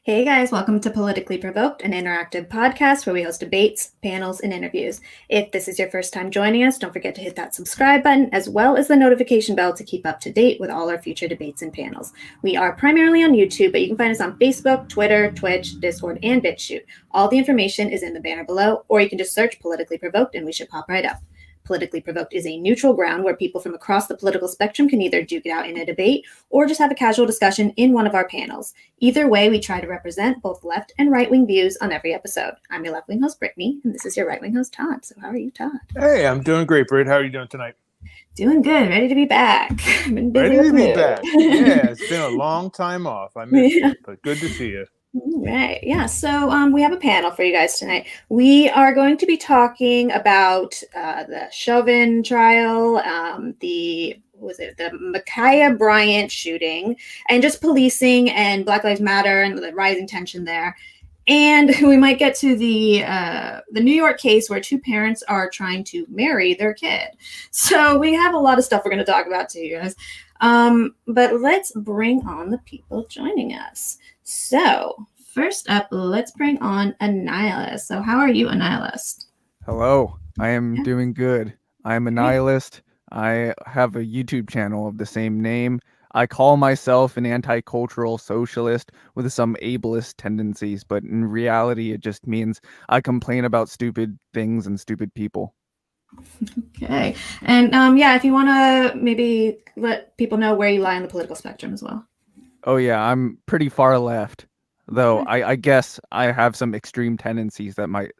Hey guys, welcome to Politically Provoked, an interactive podcast where we host debates, panels, and interviews. If this is your first time joining us, don't forget to hit that subscribe button as well as the notification bell to keep up to date with all our future debates and panels. We are primarily on YouTube, but you can find us on Facebook, Twitter, Twitch, Discord, and BitChute. All the information is in the banner below, or you can just search Politically Provoked and we should pop right up. Politically Provoked is a neutral ground where people from across the political spectrum can either duke it out in a debate or just have a casual discussion in one of our panels. Either way, we try to represent both left and right-wing views on every episode. I'm your left-wing host, Brittany, and this is your right-wing host, Todd. So how are you, Todd? Hey, I'm doing great, Britt. How are you doing tonight? Doing good. Ready to be back. Ready to be back. Yeah, it's been a long time off. I missed it, but good to see you. Right. Yeah. So we have a panel for you guys tonight. We are going to be talking about the Chauvin trial, the Ma'Khia Bryant shooting, and just policing and Black Lives Matter and the rising tension there. And we might get to the New York case where two parents are trying to marry their kid. So we have a lot of stuff we're going to talk about to you guys. But let's bring on the people joining us. So first up, let's bring on Annihilist. So how are you, Annihilist? Hello, I am doing good. I'm a nihilist. I have a YouTube channel of the same name. I call myself an anti-cultural socialist with some ableist tendencies, but in reality, it just means I complain about stupid things and stupid people. Okay. And if you want to maybe let people know where you lie on the political spectrum as well. Oh yeah, I'm pretty far left, though I guess I have some extreme tendencies that might,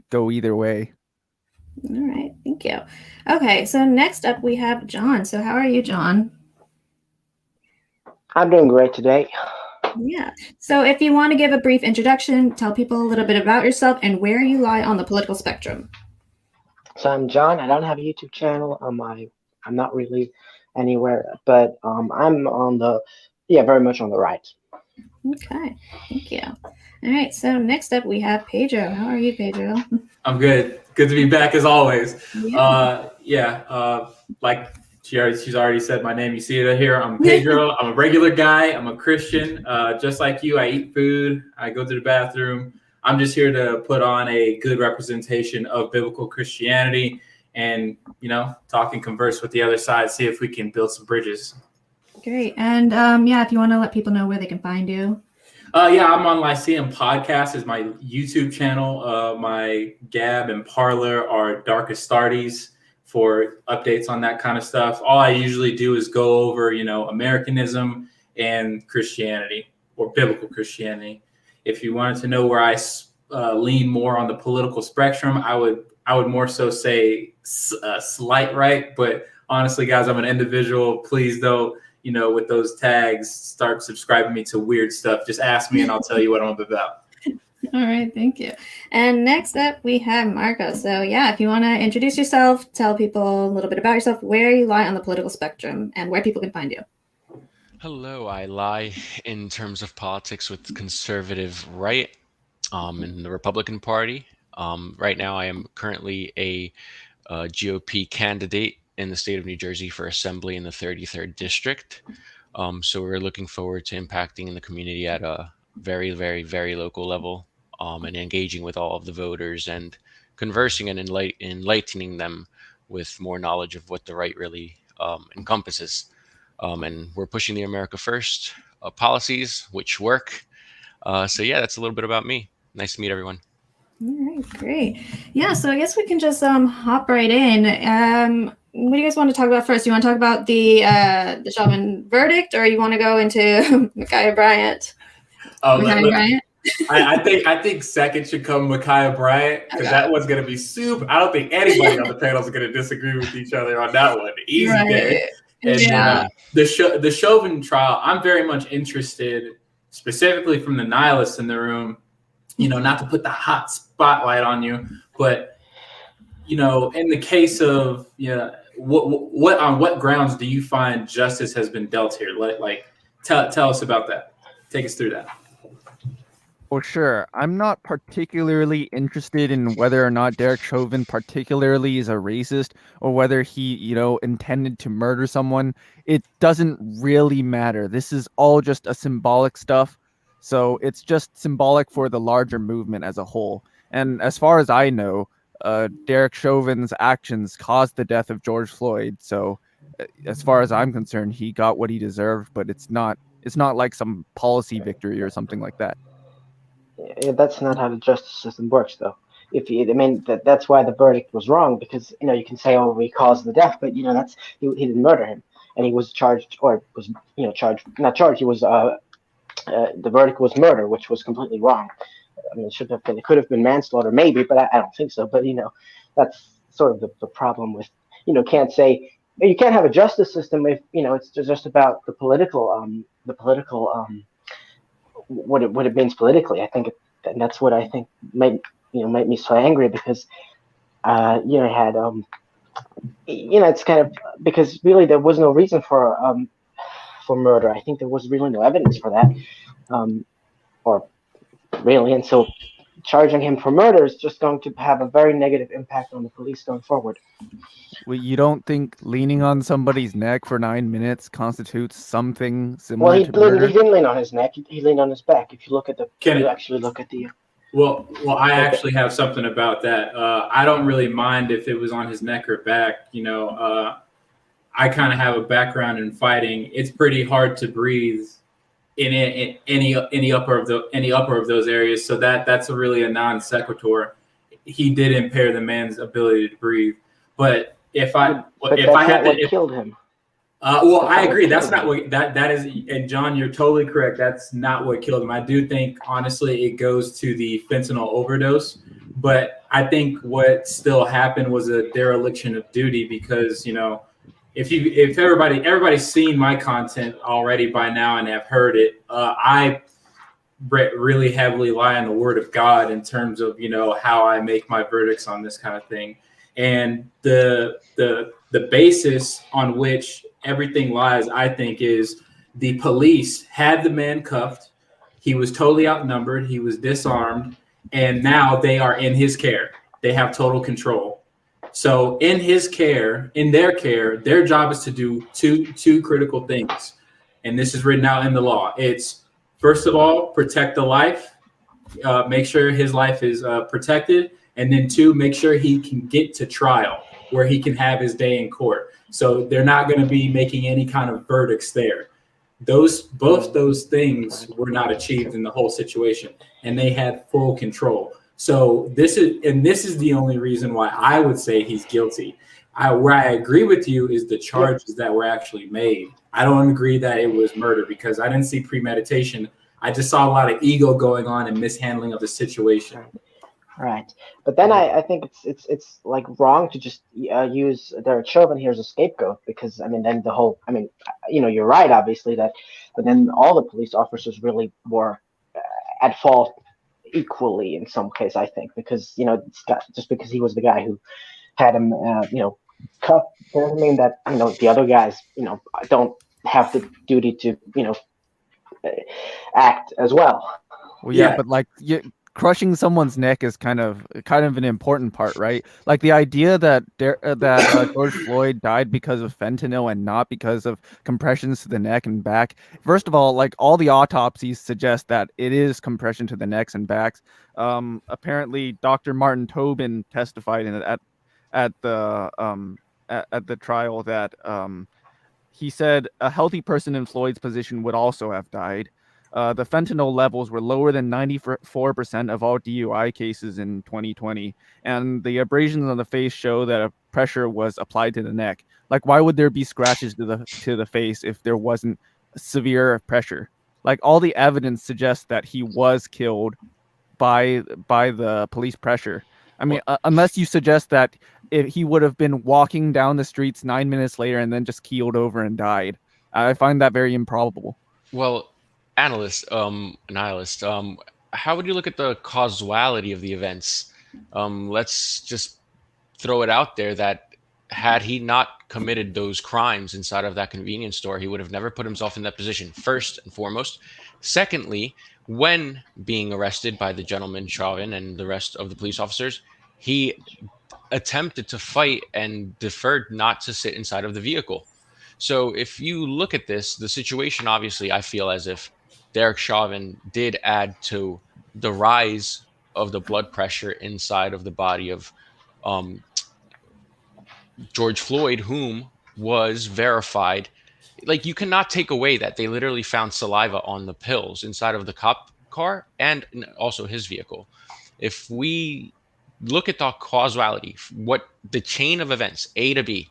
go either way. All right, thank you. Okay, so next up we have John. So how are you, John? I'm doing great today. Yeah. So if you want to give a brief introduction, tell people a little bit about yourself and where you lie on the political spectrum. So I'm John. I don't have a YouTube channel. I'm not really anywhere, but I'm on very much on the right. Okay, thank you. All right, so next up we have Pedro. How are you, Pedro? I'm good. Good to be back as always. Yeah. Like she's already said my name. You see it here. I'm Pedro. I'm a regular guy. I'm a Christian. Just like you, I eat food. I go to the bathroom. I'm just here to put on a good representation of biblical Christianity and, talk and converse with the other side, see if we can build some bridges. Great. And if you want to let people know where they can find you. I'm on Lyceum Podcast is my YouTube channel. My Gab and Parler are Darkest Starties for updates on that kind of stuff. All I usually do is go over, Americanism and Christianity or biblical Christianity. If you wanted to know where I lean more on the political spectrum, I would more so say slight right. But honestly, guys, I'm an individual. Please don't, with those tags, start subscribing me to weird stuff. Just ask me and I'll tell you what I'm about. All right, thank you. And next up, we have Marco. So if you want to introduce yourself, tell people a little bit about yourself, where you lie on the political spectrum, and where people can find you. Hello, I lie in terms of politics with conservative right in the Republican Party. Right now, I am currently a GOP candidate in the state of New Jersey for Assembly in the 33rd District. So we're looking forward to impacting the community at a very, very, very local level and engaging with all of the voters and conversing and enlightening them with more knowledge of what the right really encompasses. And we're pushing the America First policies, which work. That's a little bit about me. Nice to meet everyone. All right, great. Yeah, so I guess we can just hop right in. What do you guys want to talk about first? You want to talk about the Chauvin verdict, or you want to go into Ma'Khia Bryant? Bryant? I think second should come Ma'Khia Bryant, because that one's going to be super. I don't think anybody on the panel is going to disagree with each other on that one. Easy day. And the Chauvin trial, I'm very much interested, specifically from the nihilists in the room, not to put the hot spotlight on you, but, in the case of, what on what grounds do you find justice has been dealt here? Tell us about that. Take us through that. Well, sure. I'm not particularly interested in whether or not Derek Chauvin particularly is a racist or whether he, intended to murder someone. It doesn't really matter. This is all just a symbolic stuff. So it's just symbolic for the larger movement as a whole. And as far as I know, Derek Chauvin's actions caused the death of George Floyd. So as far as I'm concerned, he got what he deserved, but it's not like some policy victory or something like that. Yeah, that's not how the justice system works, though. If you, I mean, that's why the verdict was wrong, because you can say, oh, he caused the death, but that's he didn't murder him, and he was charged, or was charged, not charged. He was the verdict was murder, which was completely wrong. I mean, it could have been manslaughter, maybe, but I don't think so. But that's sort of the problem with can't say you can't have a justice system if it's just about the political what it means politically. I think and that's what I think made me so angry, because had it's kind of because really there was no reason for murder. I think there was really no evidence for that, or really, and so charging him for murder is just going to have a very negative impact on the police going forward. Well, you don't think leaning on somebody's neck for 9 minutes constitutes something similar Well, to murder? he didn't lean on his neck. He leaned on his back. If you look at actually look at the. Well, I actually have something about that. I don't really mind if it was on his neck or back. I kind of have a background in fighting. It's pretty hard to breathe in any upper of those areas. So that's really a non sequitur. He did impair the man's ability to breathe. But if I had to, killed him. Well, I agree. That's not what that is. And John, you're totally correct. That's not what killed him. I do think, honestly, it goes to the fentanyl overdose. But I think what still happened was a dereliction of duty, because if everybody's seen my content already by now and have heard it, I really heavily rely on the word of God in terms of how I make my verdicts on this kind of thing, and the basis on which everything lies, I think, is the police had the man cuffed. He was totally outnumbered. He was disarmed, and now they are in his care. They have total control. So in their care, their job is to do two critical things. And this is written out in the law. It's, first of all, protect the life, make sure his life is protected. And then two, make sure he can get to trial where he can have his day in court. So they're not going to be making any kind of verdicts there. Both those things were not achieved in the whole situation, and they had full control. So this is the only reason why I would say he's guilty. Where I agree with you is the charges that were actually made. I don't agree that it was murder, because I didn't see premeditation. I just saw a lot of ego going on and mishandling of the situation. Right, but then I think it's like wrong to just use Derek Chauvin here as a scapegoat, because then the whole you're right, obviously, but then all the police officers really were at fault equally in some case, I think, because just because he was the guy who had him cuffed doesn't mean that the other guys don't have the duty to act as well. Well, yeah, but crushing someone's neck is kind of an important part, right? Like the idea that George Floyd died because of fentanyl and not because of compressions to the neck and back. First of all, like all the autopsies suggest that it is compression to the necks and backs. Apparently, Dr. Martin Tobin testified at the trial that he said a healthy person in Floyd's position would also have died. The fentanyl levels were lower than 94% of all DUI cases in 2020, and the abrasions on the face show that a pressure was applied to the neck. Like, why would there be scratches to the face if there wasn't severe pressure? Like, all the evidence suggests that he was killed by the police pressure. I mean, unless you suggest that he would have been walking down the streets 9 minutes later and then just keeled over and died. I find that very improbable. Well, nihilist, how would you look at the causality of the events? Let's just throw it out there that had he not committed those crimes inside of that convenience store, he would have never put himself in that position, first and foremost. Secondly, when being arrested by the gentleman Chauvin and the rest of the police officers, he attempted to fight and deferred not to sit inside of the vehicle. So if you look at this, the situation, obviously, I feel as if Derek Chauvin did add to the rise of the blood pressure inside of the body of George Floyd, whom was verified. Like, you cannot take away that they literally found saliva on the pills inside of the cop car and also his vehicle. If we look at the causality, what the chain of events, A to B,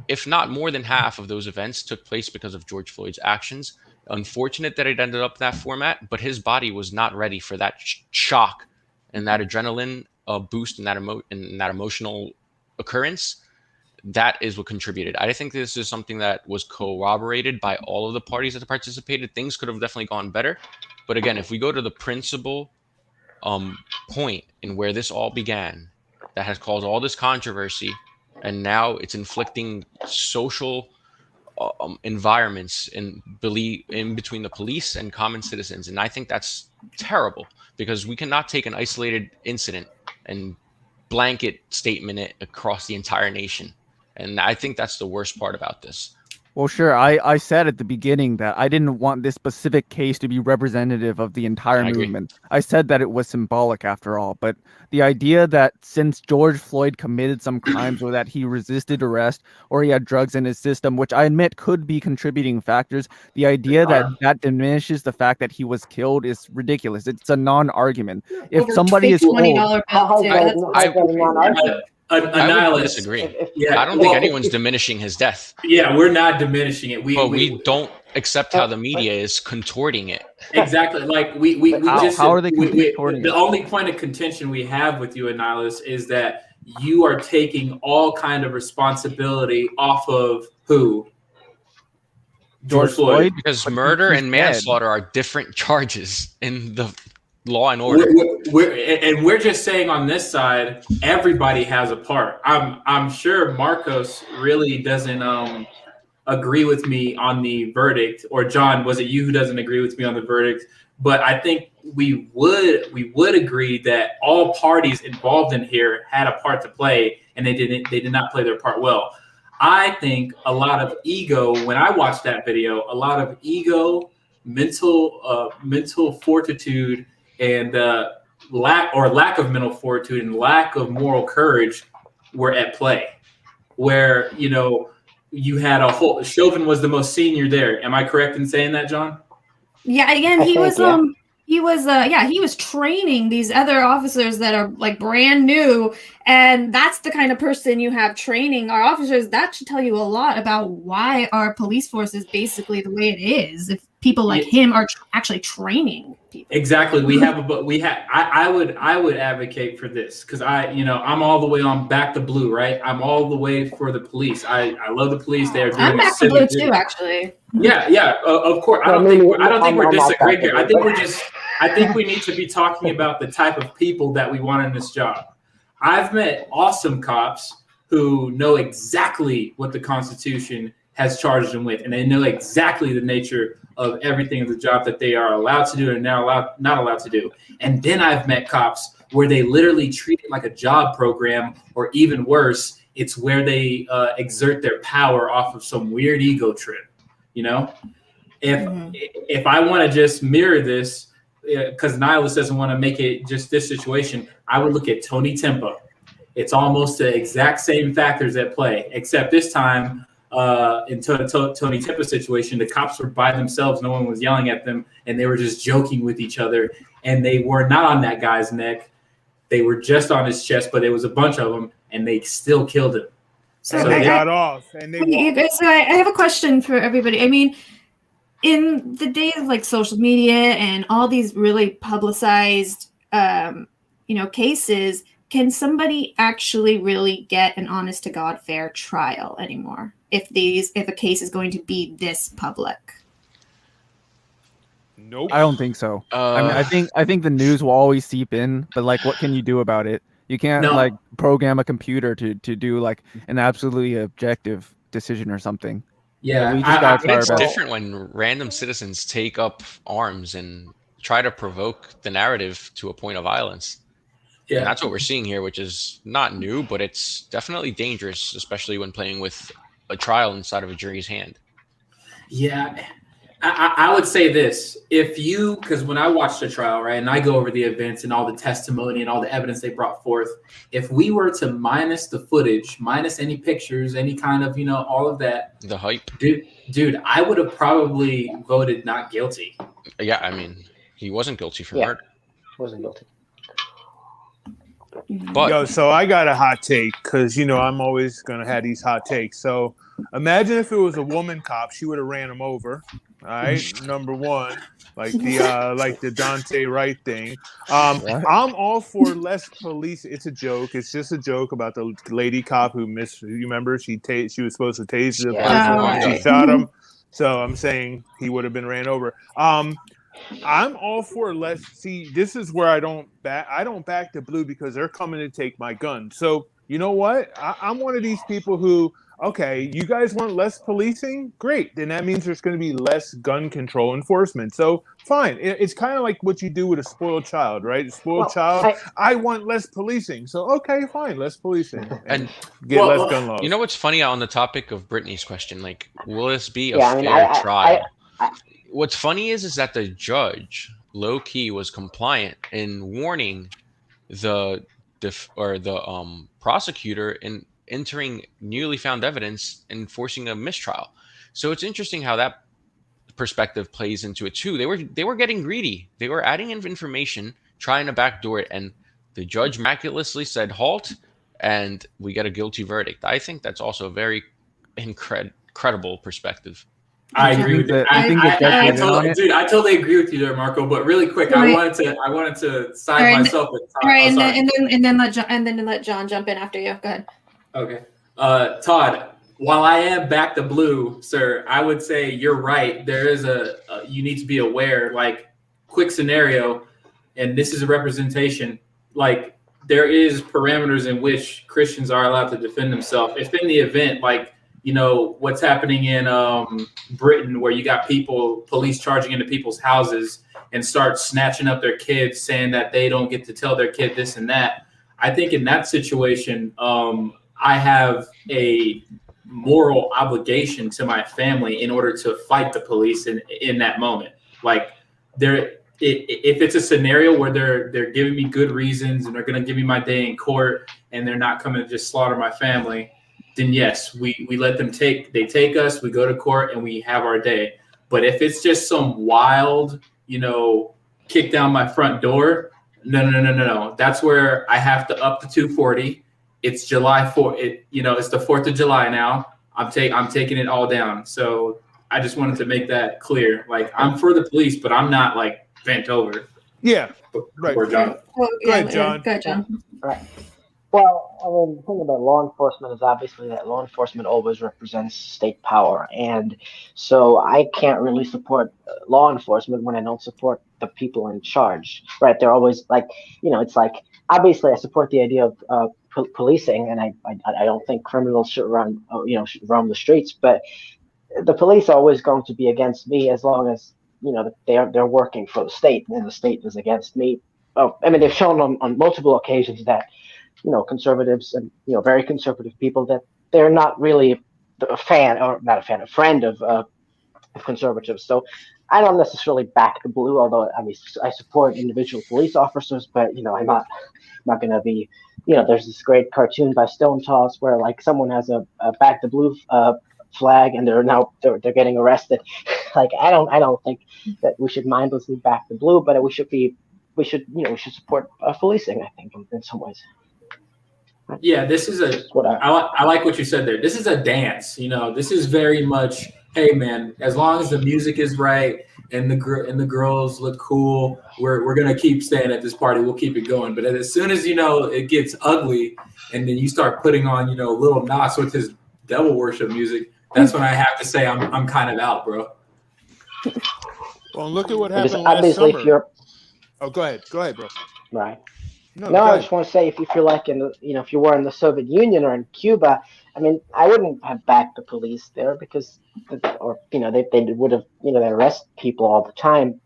if not more than half of those events took place because of George Floyd's actions. Unfortunate that it ended up in that format, but his body was not ready for that shock and that adrenaline boost and that emotional occurrence. That is what contributed. I think this is something that was corroborated by all of the parties that participated. Things could have definitely gone better. But again, if we go to the principal point in where this all began, that has caused all this controversy, and now it's inflicting social environments in between the police and common citizens. And I think that's terrible, because we cannot take an isolated incident and blanket statement it across the entire nation. And I think that's the worst part about this. Well, sure. I said at the beginning that I didn't want this specific case to be representative of the entire movement. I said that it was symbolic after all. But the idea that since George Floyd committed some crimes, or that he resisted arrest, or he had drugs in his system, which I admit could be contributing factors, the idea that diminishes the fact that he was killed is ridiculous. It's a non-argument. If somebody is $20 bill, I would disagree. I don't think anyone's diminishing his death. Yeah, we're not diminishing it. We don't accept how the media is contorting it. Exactly. Like we just how are they contorting the only point of contention we have with you, Annihilus, is that you are taking all kind of responsibility off of who? George Floyd. Because murder and manslaughter are different charges in the law and order. We're just saying on this side, everybody has a part. I'm sure Marcos really doesn't agree with me on the verdict, or John, was it you who doesn't agree with me on the verdict? But I think we would agree that all parties involved in here had a part to play, and they did not play their part well. I think a lot of ego, when I watched that video, a lot of ego, mental fortitude, and lack of mental fortitude and lack of moral courage were at play. Where, you had Chauvin was the most senior there. Am I correct in saying that, John? Yeah, again, he was training these other officers that are like brand new, and that's the kind of person you have training our officers. That should tell you a lot about why our police force is basically the way it is. If people like him are actually training people. Exactly. I would advocate for this, because I'm all the way on back to blue, right? I'm all the way for the police. I love the police. They are doing I'm back to blue too, actually. Yeah. Of course. I don't think we're disagreeing here. I think we need to be talking about the type of people that we want in this job. I've met awesome cops who know exactly what the Constitution has charged them with, and they know exactly the nature of everything of the job that they are allowed to do and not allowed to do. And then I've met cops where they literally treat it like a job program, or even worse, it's where they exert their power off of some weird ego trip. If I want to just mirror this, because Nihilus doesn't want to make it just this situation, I would look at Tony Timpa. It's almost the exact same factors at play, except this time in Tony Timpa's situation, the cops were by themselves. No one was yelling at them, and they were just joking with each other. And they were not on that guy's neck. They were just on his chest, but there was a bunch of them, and they still killed him. So they got off, and they So I have a question for everybody. I mean, in the days of like social media and all these really publicized, cases, can somebody actually really get an honest to God fair trial anymore if a case is going to be this public? Nope. I don't think so. I think the news will always seep in, but like, what can you do about it? You can't like program a computer to do like an absolutely objective decision or something. Yeah, it's different when random citizens take up arms and try to provoke the narrative to a point of violence. Yeah, and that's what we're seeing here, which is not new, but it's definitely dangerous, especially when playing with a trial inside of a jury's hand. Yeah, I would say this: because when I watched the trial, right, and I go over the events and all the testimony and all the evidence they brought forth, if we were to minus the footage, minus any pictures, any kind of, all of that, The hype. dude, I would have probably voted not guilty. Yeah, I mean, he wasn't guilty for Yeah. murder. Wasn't guilty. But Yo, so I got a hot take because I'm always gonna have these hot takes. So imagine if it was a woman cop, she would have ran him over. All right, number one, like the Dante Wright thing. I'm all for less police. It's a joke. It's just a joke about the lady cop who missed. You remember she was supposed to tase the person and she shot him. So I'm saying he would have been ran over. I'm all for less. See, this is where I don't back the blue because they're coming to take my gun. So you know what? I'm one of these people who, okay, you guys want less policing? Great. Then that means there's going to be less gun control enforcement. So fine. It's kind of like what you do with a spoiled child, right? A spoiled child. I want less policing. So okay, fine, less policing and get less gun laws. You know what's funny on the topic of Brittany's question? Like, will this be a fair trial? What's funny is that the judge, low key, was compliant in warning the prosecutor in entering newly found evidence and forcing a mistrial. So it's interesting how that perspective plays into it too. They were getting greedy. They were adding in information, trying to backdoor it, and the judge miraculously said halt, and we get a guilty verdict. I think that's also a very incredible perspective. I agree with that. I totally agree with you there, Marco. But really quick, I wanted to side myself with Todd. All right, and then let John jump in after you. Go ahead. Okay, Todd. While I am back to blue, sir, I would say you're right. There is you need to be aware. Like, quick scenario, and this is a representation. Like, there is parameters in which Christians are allowed to defend themselves. If in the event, like, what's happening in Britain, where you got police charging into people's houses and start snatching up their kids, saying that they don't get to tell their kid this and that. I think in that situation, I have a moral obligation to my family in order to fight the police in that moment. Like, if it's a scenario where they're giving me good reasons and they're going to give me my day in court and they're not coming to just slaughter my family, then yes, we let them take us, we go to court and we have our day. But if it's just some wild, kick down my front door, no. That's where I have to up the 240. It's July 4th. It's the 4th of July now. I'm taking it all down. So I just wanted to make that clear. Like, I'm for the police, but I'm not like bent over. Yeah. Right. John. Go ahead, John. Go ahead, John. Right. Well, I mean, the thing about law enforcement is obviously that law enforcement always represents state power. And so I can't really support law enforcement when I don't support the people in charge, right? They're always like, it's like, obviously I support the idea of policing, and I don't think criminals should should roam the streets, but the police are always going to be against me as long as, they're working for the state and the state is against me. Oh, I mean, they've shown on multiple occasions that, conservatives and, very conservative people, that they're not really a friend of conservatives. So I don't necessarily back the blue, although I support individual police officers, but, I'm not going to be, there's this great cartoon by Stone Toss where like someone has a back the blue flag and they're getting arrested. Like, I don't think that we should mindlessly back the blue, but we should support policing, I think, in some ways. Yeah, this is I like what you said there. This is a dance, this is very much, hey man, as long as the music is right and the girls look cool, we're gonna keep staying at this party. We'll keep it going. But as soon as it gets ugly, and then you start putting on Lil Nas with his devil worship music, that's when I have to say I'm kind of out, bro. Well, look at what happened last summer. Go ahead, bro. Right. No, I just want to say, if you're like if you were in the Soviet Union or in Cuba, I mean, I wouldn't have backed the police there because, they would have, they arrest people all the time,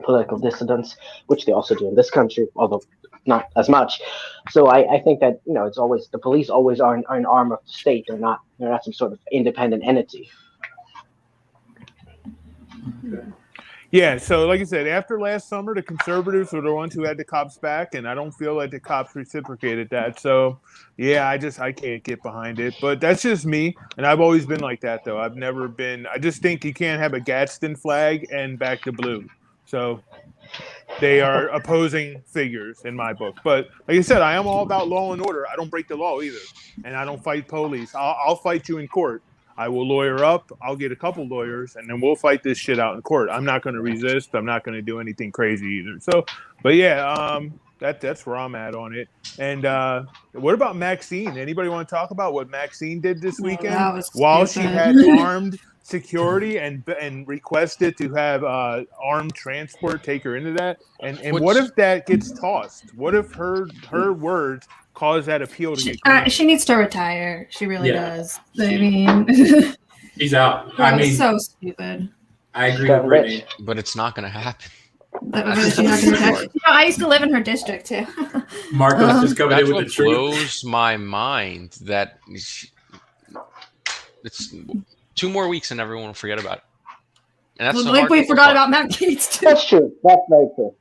political dissidents, which they also do in this country, although not as much. So I think that, it's always, the police always are an arm of the state. They're not some sort of independent entity. Yeah, so like I said, after last summer, the conservatives were the ones who had the cops back, and I don't feel like the cops reciprocated that. So, yeah, I can't get behind it. But that's just me, and I've always been like that, though. I've never been. I just think you can't have a Gadsden flag and back to blue. So they are opposing figures in my book. But like I said, I am all about law and order. I don't break the law either, and I don't fight police. I'll fight you in court. I will lawyer up. I'll get a couple lawyers, and then we'll fight this shit out in court. I'm not going to resist. I'm not going to do anything crazy either. So, but yeah, that's where I'm at on it. And what about Maxine? Anybody want to talk about what Maxine did this weekend while she had armed security and requested to have armed transport take her into that? And what if that gets tossed? What if her words cause that appeal to get she needs to retire. She really does. I mean, she's out. I mean, so stupid. I agree with Brittany, but it's not going to happen. I used to live in her district too. Marcos just coming in with the truth. Blows my mind that it's 2 more weeks and everyone will forget about it. And that's we forgot about Matt Gates too. That's true. That's very true.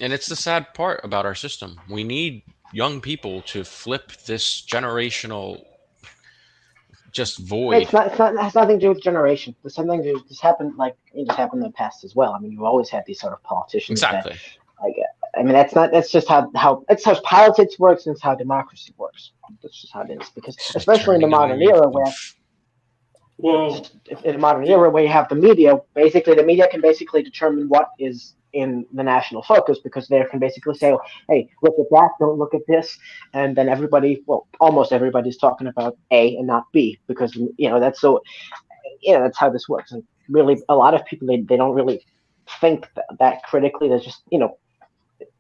And it's the sad part about our system. We need young people to flip this generational just void. It has nothing to do with generation. There's something to this happened in the past as well. I mean, you've always had these sort of politicians. Exactly. That's just how politics works, and it's how democracy works. That's just how it is. Because especially in the modern era where you have the media, basically the media can basically determine what is in the national focus, because they can basically say, hey, look at that, don't look at this, and then almost everybody's talking about A and not B, because that's how this works. And really, a lot of people they don't really think that critically. They're just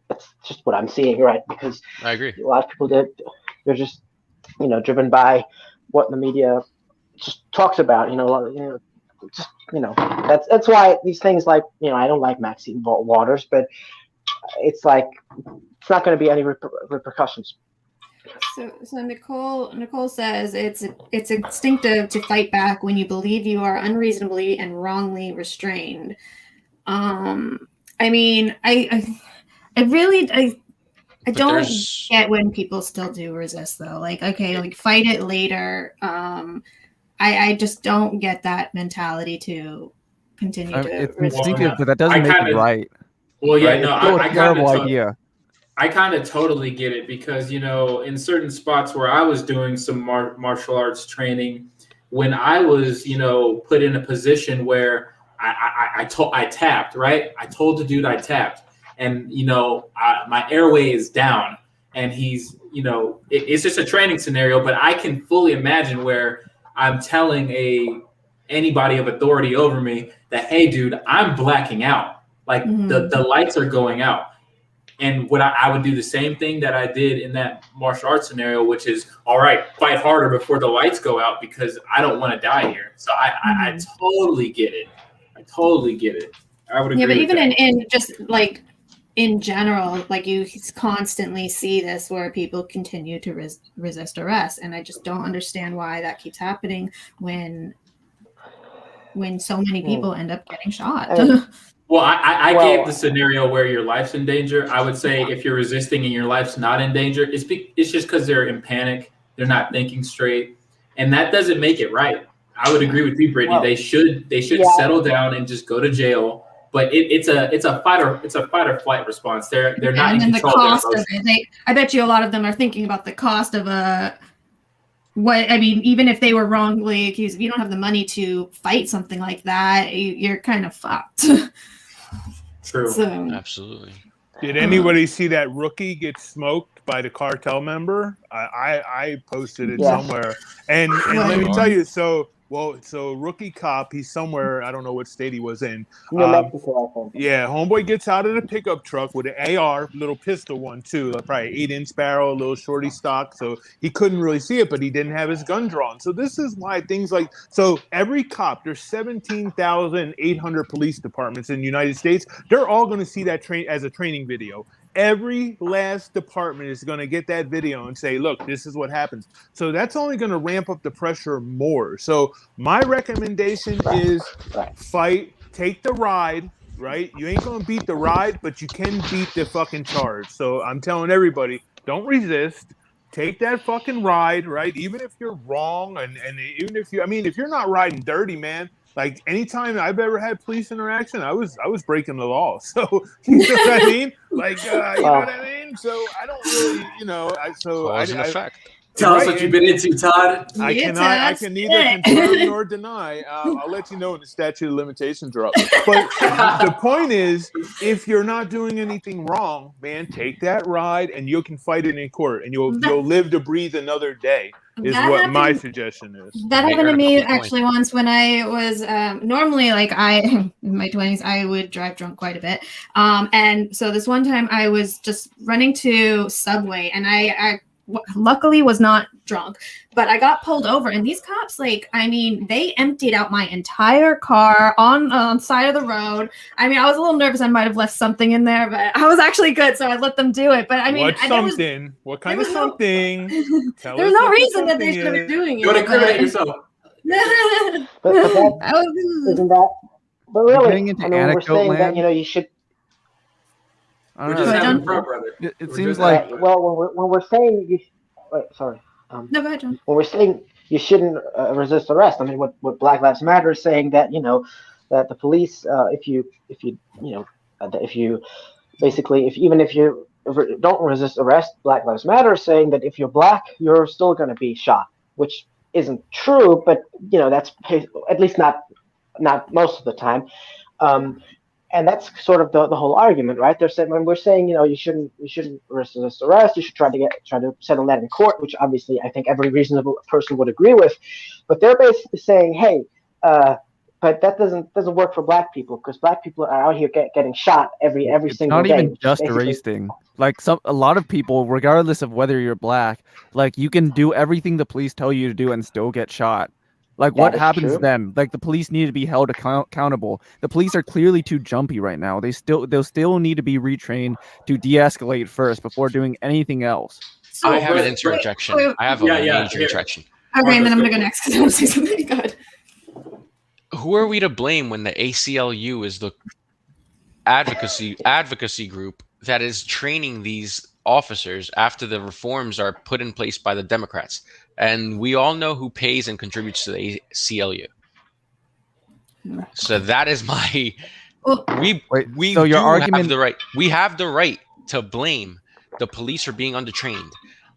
that's just what I'm seeing, right? Because I agree. A lot of people they're just driven by what the media just talks about. That's why these things I don't like Maxine Waters, but it's not going to be any repercussions. So Nicole says it's instinctive to fight back when you believe you are unreasonably and wrongly restrained. I mean, I don't get when people still do resist though. Fight it later. I just don't get that mentality to continue to. It's instinctive, but that doesn't make it right. Well, yeah, right? no, I terrible idea. I kind of totally get it, because in certain spots where I was doing some martial arts training, when I was put in a position where I tapped, right? I told the dude I tapped, and my airway is down, and he's it's just a training scenario, but I can fully imagine where I'm telling anybody of authority over me that, hey, dude, I'm blacking out. The lights are going out. And what I would do the same thing that I did in that martial arts scenario, which is, all right, fight harder before the lights go out, because I don't want to die here. So I totally get it. I would agree. Yeah, but even that. in just in general, you constantly see this where people continue to resist arrest, and I just don't understand why that keeps happening when so many people end up getting shot. Well, I gave the scenario where your life's in danger. I would say if you're resisting and your life's not in danger, it's just because they're in panic, they're not thinking straight, and that doesn't make it right. I would agree with you, Brittany. They should settle down and just go to jail. But it's a fight or flight response. They're not in control. The cost of it. I bet you a lot of them are thinking about the cost of even if they were wrongly accused, if you don't have the money to fight something like that, you're kind of fucked. True. So, absolutely. Did anybody see that rookie get smoked by the cartel member? I posted it somewhere, and let me tell you, so rookie cop, he's somewhere, I don't know what state he was in. New Mexico, I think. Yeah, homeboy gets out of the pickup truck with an AR, little pistol one too, probably 8-inch barrel, a little shorty stock, so he couldn't really see it, but he didn't have his gun drawn. So this is why every cop, there's 17,800 police departments in the United States, they're all going to see that as a training video. Every last department is going to get that video and say, look, this is what happens. So that's only going to ramp up the pressure more. So my recommendation is fight take the ride, right? You ain't gonna beat the ride, but you can beat the fucking charge. So I'm telling everybody, don't resist. Take that fucking ride, right? Even if you're wrong, and even if if you're not riding dirty, man. Like anytime I've ever had police interaction, I was breaking the law. So you know what I mean? Like you know what I mean? So I don't really, Cause and effect. Tell us what you've been into, Todd. I can neither confirm nor deny. I'll let you know when the statute of limitations are up. But the point is, if you're not doing anything wrong, man, take that ride and you can fight it in court and you'll live to breathe another day. Is what my suggestion is. That happened to me actually once when I was normally in my 20s, I would drive drunk quite a bit. And so this one time I was just running to Subway and I luckily was not drunk, but I got pulled over and these cops, they emptied out my entire car on side of the road. I mean, I was a little nervous. I might have left something in there, but I was actually good. So I let them do it. But I mean, what kind of something? There's no reason that they should be doing it. You want to incriminate yourself. But isn't that? But really, we're saying land. that you should. We're just having fun, brother. It seems like when we're saying you. Wait, sorry. No, go ahead, John. When we're saying you shouldn't resist arrest, I mean, what Black Lives Matter is saying that that the police, if you don't resist arrest, Black Lives Matter is saying that if you're black, you're still going to be shot, which isn't true, but that's at least not most of the time. And that's sort of the whole argument, right? They're saying when we're saying you shouldn't resist arrest, you should try to settle that in court, which obviously I think every reasonable person would agree with. But they're basically saying, hey, but that doesn't work for black people because black people are out here getting shot every single day. Not even just a race thing. Like a lot of people, regardless of whether you're black, you can do everything the police tell you to do and still get shot. What happens then? The police need to be held accountable. The police are clearly too jumpy right now. They'll still need to be retrained to de-escalate first before doing anything else. So, I have an interjection. I have a major interjection. Okay, and then I'm going to go next because I want to say something good. Who are we to blame when the ACLU is the advocacy group that is training these officers after the reforms are put in place by the Democrats? And we all know who pays and contributes to the ACLU. So that is my. We have the right. We have the right to blame the police for being undertrained,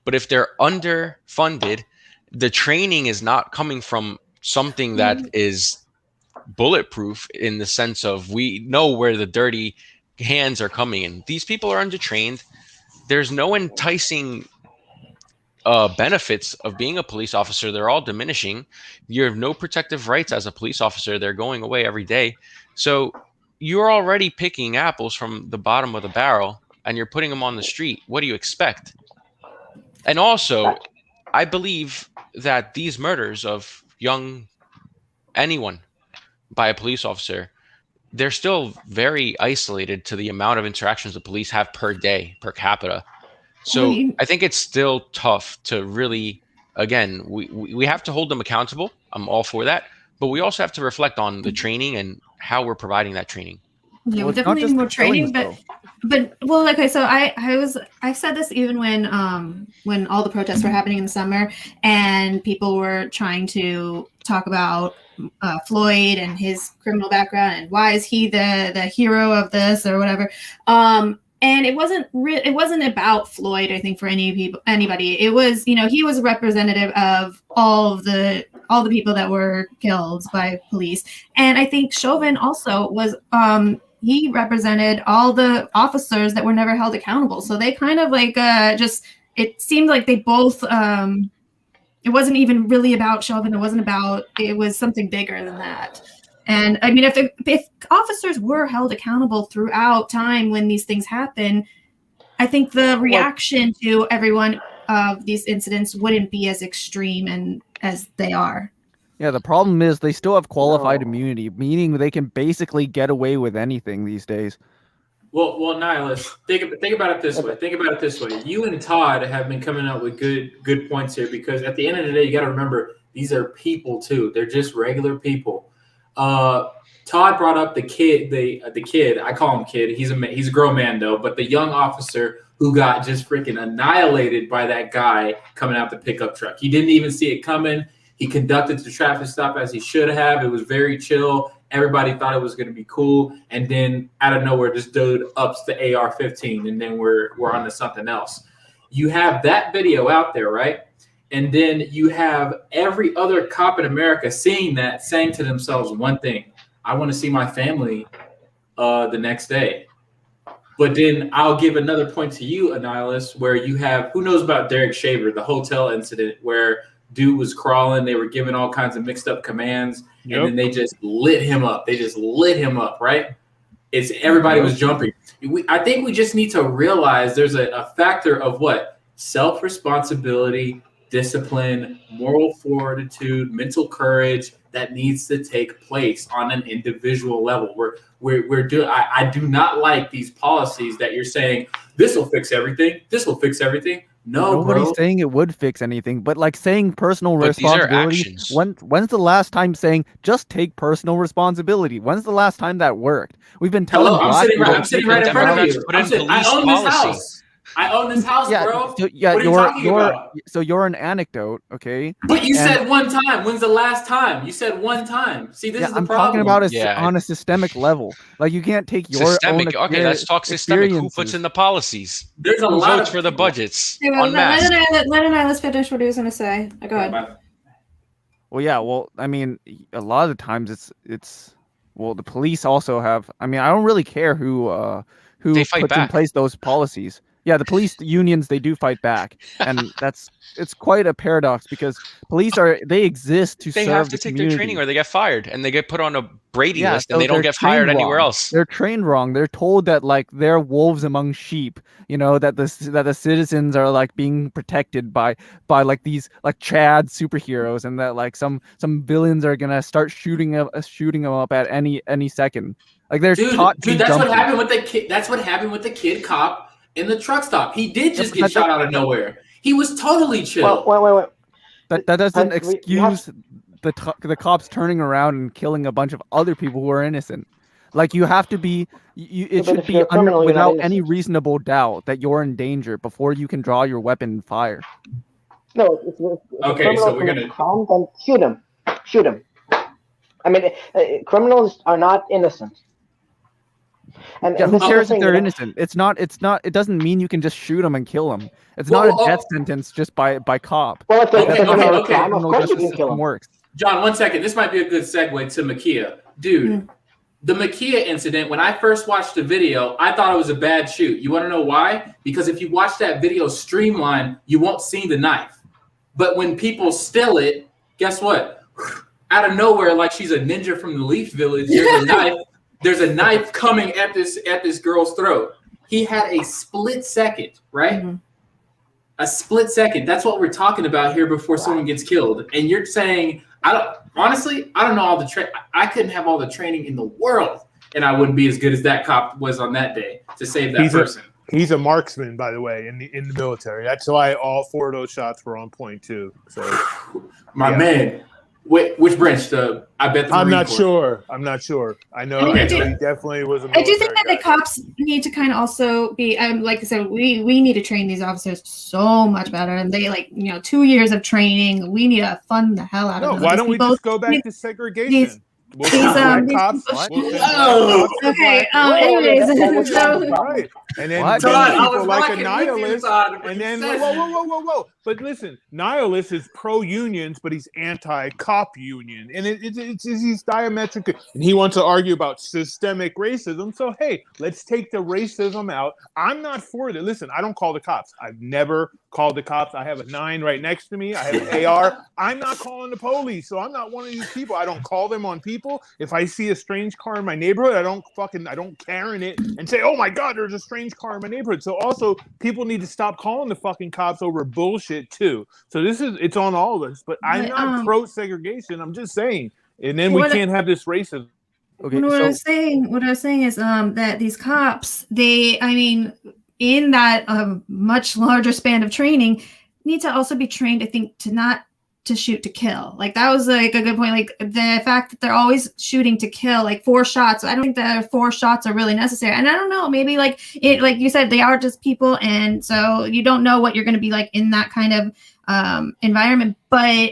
but if they're underfunded, the training is not coming from something that is bulletproof in the sense of we know where the dirty hands are coming in. These people are undertrained. There's no enticing benefits of being a police officer. They're all diminishing. You have no protective rights as a police officer. They're going away every day. So you're already picking apples from the bottom of the barrel and you're putting them on the street. What do you expect? And also, I believe that these murders of anyone by a police officer, they're still very isolated to the amount of interactions the police have per day, per capita. So I think it's still tough to really, again, we have to hold them accountable. I'm all for that. But we also have to reflect on the training and how we're providing that training. Yeah, we definitely need more training, so I said this even when all the protests were happening in the summer and people were trying to talk about Floyd and his criminal background and why is he the hero of this or whatever. And it wasn't about Floyd, I think, for anybody. It was, he was a representative of all the people that were killed by police. And I think Chauvin also was, he represented all the officers that were never held accountable. So they kind of it seemed like they both, it wasn't even really about Chauvin. It was something bigger than that. And I mean, if officers were held accountable throughout time when these things happen, I think the reaction to every one of these incidents wouldn't be as extreme as they are. Yeah, the problem is they still have qualified immunity, meaning they can basically get away with anything these days. Well, Nihilus, think about it this way. You and Todd have been coming up with good points here because at the end of the day, you got to remember these are people too. They're just regular people. Todd brought up the kid. The kid. I call him kid. He's a grown man though. But the young officer who got just freaking annihilated by that guy coming out the pickup truck. He didn't even see it coming. He conducted the traffic stop as he should have. It was very chill. Everybody thought it was going to be cool, and then out of nowhere, this dude ups the AR-15, and then we're on to something else. You have that video out there, right? And then you have every other cop in America seeing that, saying to themselves one thing: I want to see my family the next day. But then I'll give another point to you, Annihilus, where you have, who knows about Derek Shaver, the hotel incident where dude was crawling, they were giving all kinds of mixed up commands, and then they just lit him up. They just lit him up, right? It's everybody was jumping. I think we just need to realize there's a factor of what? Self-responsibility, discipline, moral fortitude, mental courage that needs to take place on an individual level. I do not like these policies that you're saying, this will fix everything. This will fix everything. No, nobody's saying it would fix anything, but like saying personal responsibility. When's the last time saying just take personal responsibility? When's the last time that worked? We've been telling. I'm sitting right in front of you. I own this house. I own this house, bro. So, yeah, what are you talking about? So you're an anecdote, okay? But you said one time. When's the last time? You said one time. See, this is the I'm problem. talking about on a systemic level. Like you can't take your systemic. own Okay, let's talk systemic. Who puts in the policies? There's a Who lot votes for the budgets. Let's finish what he was going to say. Go ahead. Well, yeah. Well, I mean, a lot of the times it's the police also have. I mean, I don't really care who puts in place those policies. Yeah, the police unions, they do fight back, and it's quite a paradox because police exist to serve the community. They have to take their training or they get fired, and they get put on a Brady list, and they don't get hired anywhere else. They're trained wrong. They're told that like they're wolves among sheep. You know that the citizens are like being protected by like these like Chad superheroes, and that like some villains are gonna start shooting them up at any second. Like they're taught. Dude, that's what happened with the kid. That's what happened with the kid cop in the truck stop. He did just get shot out of nowhere. He was totally chill. Wait. That doesn't excuse the cops turning around and killing a bunch of other people who are innocent. Like you have to be. It should be without any reasonable doubt that you're in danger before you can draw your weapon and fire. No. Okay, so we're gonna then shoot him. Shoot him. I mean, criminals are not innocent. And who cares if they're innocent? It's not. It doesn't mean you can just shoot them and kill them. It's not a death sentence just by cop. Well, okay. Of course you can kill them. Works. John, 1 second. This might be a good segue to Makia. Dude, the Makia incident, when I first watched the video, I thought it was a bad shoot. You want to know why? Because if you watch that video streamline, you won't see the knife. But when people still it, guess what? Out of nowhere, like she's a ninja from the Leaf Village, there's a knife. There's a knife coming at this girl's throat. He had a split second, right? Mm-hmm. A split second. That's what we're talking about here before someone gets killed. And you're saying, I don't know all the I couldn't have all the training in the world, and I wouldn't be as good as that cop was on that day to save that person. He's a marksman, by the way, in the military. That's why all 4 of those shots were on point too. So, my man. Which branch? I bet the I'm Marine not Corps. sure. I'm not sure. I know he definitely was a military I do think that guy. the cops need to kind of also be, like I said, we need to train these officers so much better. And they 2 years of training. We need to fund the hell out of them. Why don't we just go back to segregation? Anyways, right. And then people like a nihilist, and then whoa. But listen, nihilist is pro-unions, but he's anti-cop union, and he's diametric, and he wants to argue about systemic racism. So hey, let's take the racism out. I'm not for it. Listen, I don't call the cops. I've never called the cops. I have a 9 right next to me. I have an AR. I'm not calling the police, so I'm not one of these people. I don't call them on people. If I see a strange car in my neighborhood, I don't Karen it and say, oh my God, there's a strange car in my neighborhood. So also people need to stop calling the fucking cops over bullshit too. So it's on all of us, but I'm not pro segregation. I'm just saying, and then we can't have this racism. Okay, what I was saying is that these cops, in that much larger span of training, need to also be trained, I think, to not to shoot to kill. Like that was like a good point. Like the fact that they're always shooting to kill, like 4 shots. I don't think that 4 shots are really necessary. And I don't know, maybe like it, like you said, they are just people, and so you don't know what you're going to be like in that kind of environment. But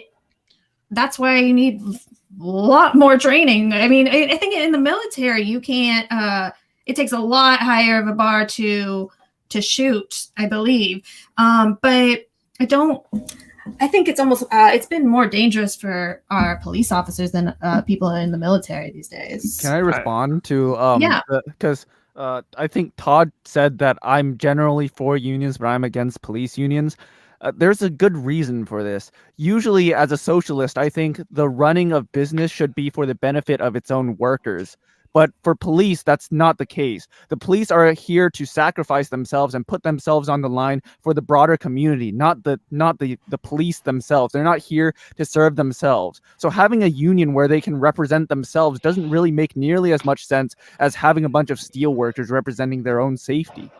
that's why you need a lot more training. I mean, I think in the military you can't. It takes a lot higher of a bar to shoot, I believe. But I think it's almost it's been more dangerous for our police officers than people in the military these days. Can I respond to Yeah. Because I think Todd said that I'm generally for unions, but I'm against police unions. There's a good reason for this. Usually, as a socialist, I think the running of business should be for the benefit of its own workers. But for police, that's not the case. The police are here to sacrifice themselves and put themselves on the line for the broader community, not the police themselves. They're not here to serve themselves. So having a union where they can represent themselves doesn't really make nearly as much sense as having a bunch of steel workers representing their own safety.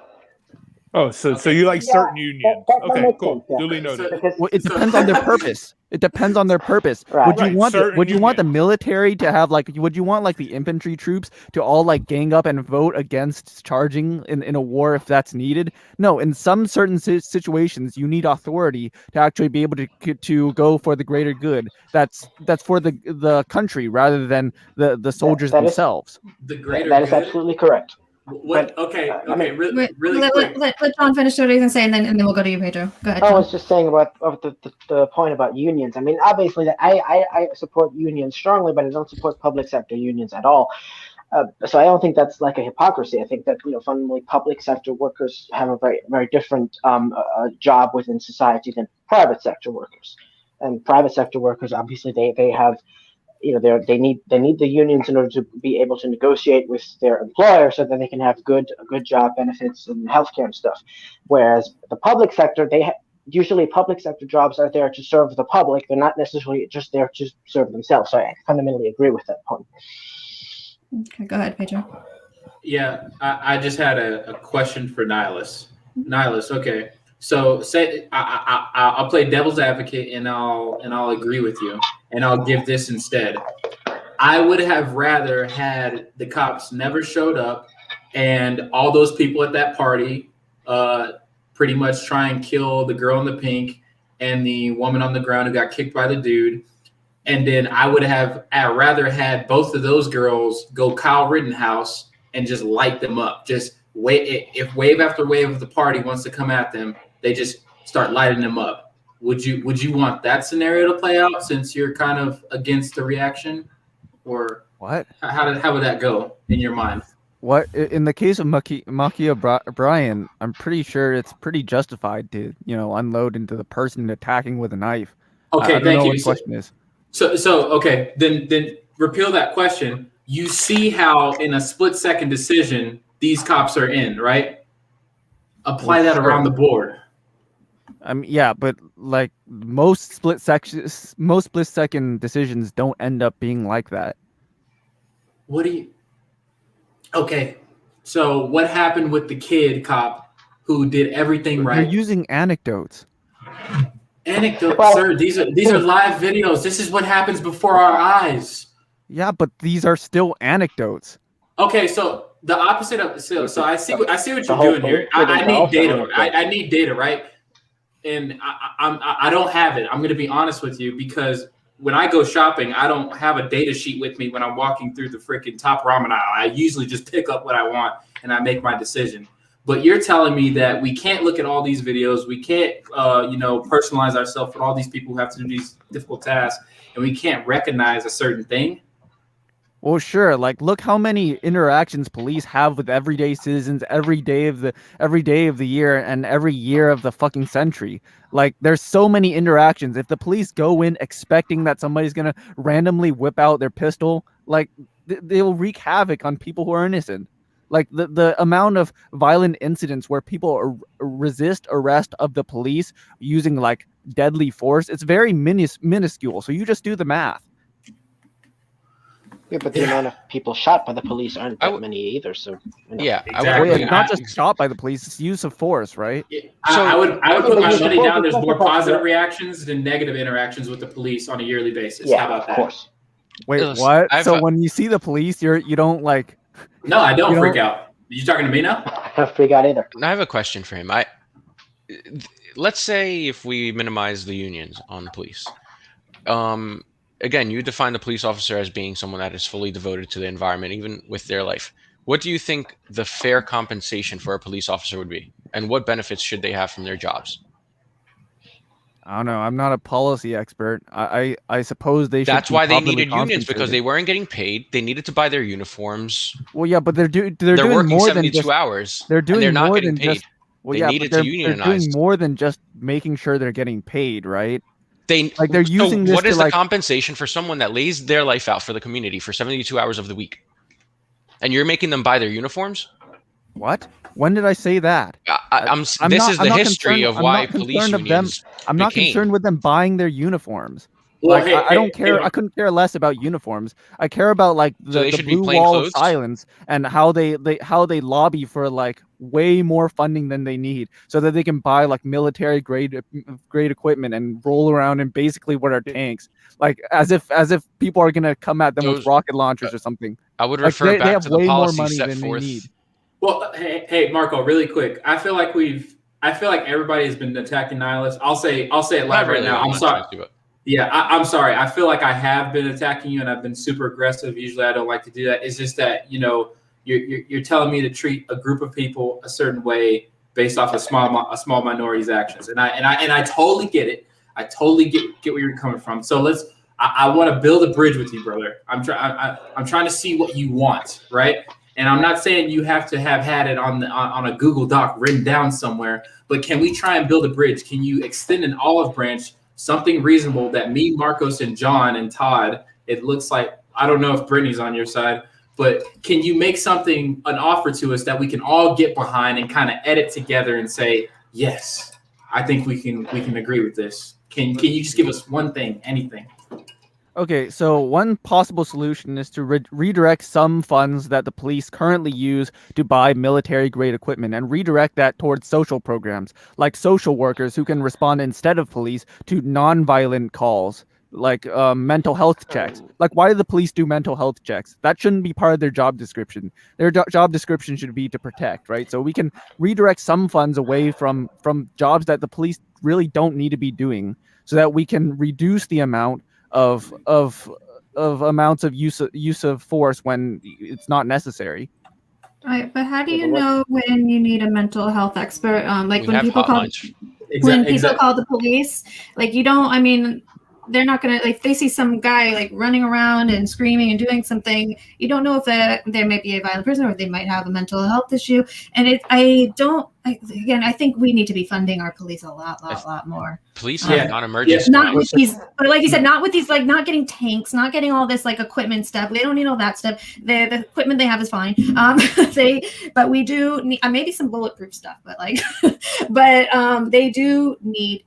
Oh, so you like certain unions? Okay, cool. Duly noted. Well, it depends on their purpose. It depends on their purpose. Right. Would you want the military to have would you want like the infantry troops to all like gang up and vote against charging in a war if that's needed? No, in some certain situations you need authority to actually be able to go for the greater good. That's for the country rather than the soldiers themselves. The greater that is good? absolutely correct. What? Okay. Really quick. Let John finish what he's gonna say, and then we'll go to you, Pedro. Go ahead. I John. was just saying about the point about unions. I mean, obviously, that I support unions strongly, but I don't support public sector unions at all. So I don't think that's like a hypocrisy. I think that fundamentally public sector workers have a very very different job within society than private sector workers. And private sector workers, obviously, they have they need the unions in order to be able to negotiate with their employer so that they can have good job benefits and healthcare and stuff. Whereas the public sector, usually public sector jobs are there to serve the public. They're not necessarily just there to serve themselves. So I fundamentally agree with that point. Okay, go ahead, Pedro. Yeah, I just had a question for Nihilus. Nihilus, okay. So say I'll play devil's advocate and I'll agree with you and I'll give this instead. I would have rather had the cops never showed up and all those people at that party pretty much try and kill the girl in the pink and the woman on the ground who got kicked by the dude. And then I'd rather had both of those girls go Kyle Rittenhouse and just light them up. Just if wave after wave of the party wants to come at them, they just start lighting them up. Would you want that scenario to play out since you're kind of against the reaction, or what? How would that go in your mind? What in the case of Makia Bryan, I'm pretty sure it's pretty justified to unload into the person attacking with a knife. Okay, thank you. What the question is. So okay, then repeal that question. You see how in a split-second decision these cops are in, right? Apply that around the board. Yeah, but like most split-second decisions don't end up being like that. Okay, so what happened with the kid cop who did everything right? You're using anecdotes. Anecdotes, sir. These are live videos. This is what happens before our eyes. Yeah, but these are still anecdotes. Okay, so the opposite of so I see what you're doing here. I need data. I need data, right? And I don't have it. I'm going to be honest with you because when I go shopping, I don't have a data sheet with me when I'm walking through the freaking top ramen aisle. I usually just pick up what I want and I make my decision. But you're telling me that we can't look at all these videos. We can't, personalize ourselves for all these people who have to do these difficult tasks, and we can't recognize a certain thing. Well, sure. Like, look how many interactions police have with everyday citizens every day of the year and every year of the fucking century. Like, there's so many interactions. If the police go in expecting that somebody's gonna randomly whip out their pistol, like they'll wreak havoc on people who are innocent. Like the amount of violent incidents where people resist arrest of the police using like deadly force, it's very minuscule. So you just do the math. Yeah, but the amount of people shot by the police aren't I that w- many either. So Yeah, I would Exactly. Well, yeah, argue. it's not just shot by the police; it's use of force, right? I would put but my use of money force down. is There's more specified, positive yeah. reactions than negative interactions with the police on a yearly basis. Yeah, How about of that? course. Wait, Listen, what? I've So when you see the police, you don't like No, I don't you freak don't. out. You talking to me now? I don't freak out either. I have a question for him. Let's say if we minimize the unions on police. Um, Again, you define the police officer as being someone that is fully devoted to the environment, even with their life. What do you think the fair compensation for a police officer would be, and what benefits should they have from their jobs? I don't know. I'm not a policy expert. I suppose they should. That's be why they properly needed unions, because they compensated. weren't getting paid. They needed to buy their uniforms. Well, yeah, but they're doing working more than 72 just. hours, They're and doing they're not more getting than paid. just. Well, They yeah, needed but to they're unionize. doing more than just making sure they're getting paid, right? They're Like, using this what is to, the like- compensation for someone that lays their life out for the community for 72 hours of the week? And you're making them buy their uniforms? What? When did I say that? This is the history of why police unions I'm not became. concerned with them buying their uniforms. Well, Like, hey, I don't hey, care. hey, I couldn't care less about uniforms. I care about like So they the should be blue plain wall clothes? of silence and how they lobby for like way more funding than they need, so that they can buy like military grade equipment and roll around in basically what are tanks, like as if people are gonna come at them with Those- rocket launchers or something. I would Like, refer they back have to the way more policy money set than they forth. need. Well, hey, Marco, really quick. I feel like everybody has been attacking nihilists. I'll say it Not live right really, now. I'm not sorry. trying to, but- Yeah, I'm sorry. I feel like I have been attacking you, and I've been super aggressive. Usually, I don't like to do that. It's just that you're telling me to treat a group of people a certain way based off a small minority's actions, and I totally get it. I totally get where you're coming from. So I want to build a bridge with you, brother. I'm trying to see what you want, right? And I'm not saying you have to have had it on a Google Doc written down somewhere, but can we try and build a bridge? Can you extend an olive branch? Something reasonable that me, Marcos, and John and Todd, it looks like, I don't know if Brittany's on your side, but can you make an offer to us that we can all get behind and kind of edit together and say, yes, I think we can agree with this. Can you just give us one thing, anything? Okay, so one possible solution is to redirect some funds that the police currently use to buy military-grade equipment and redirect that towards social programs, like social workers who can respond instead of police to non-violent calls, like mental health checks. Like, why do the police do mental health checks? That shouldn't be part of their job description. Their job description should be to protect, right? So we can redirect some funds away from jobs that the police really don't need to be doing, so that we can reduce the amount of amounts of use of force when it's not necessary. Right, but how do you know when you need a mental health expert? Like We when have people call hotlines. call the police, like you don't. I mean, they're not gonna like. If they see some guy like running around and screaming and doing something, you don't know if they might be a violent person or they might have a mental health issue. And I think we need to be funding our police a lot more. Police have non-emergency. Not with these, but like you said, not with these, like not getting tanks, not getting all this like equipment stuff. They don't need all that stuff. The equipment they have is fine. But we do need maybe some bulletproof stuff. But they do need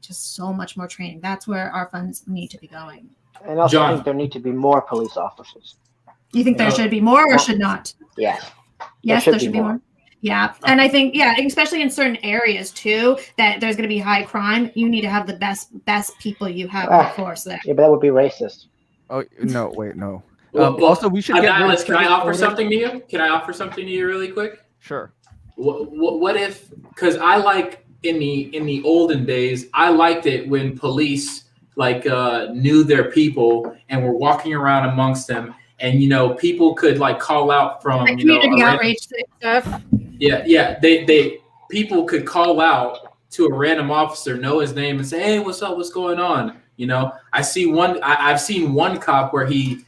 just so much more training. That's where our funds need to be going. And also, John. I think there need to be more police officers. You think there should be more or should not? Yes. Yes, there should be more. Yeah. And I think, especially in certain areas too, that there's going to be high crime. You need to have the best people you have in the force there. Yeah, but that would be racist. Oh, no, wait, no. Well, Also, we should get rid of Can I offer orders. something to you? Can I offer something to you really quick? Sure. What if? Because I like in the olden days, I liked it when police knew their people and were walking around amongst them, and people could call out from Like community outreach stuff. Yeah. People could call out to a random officer, know his name, and say, "Hey, what's up? What's going on?" I've seen one cop where he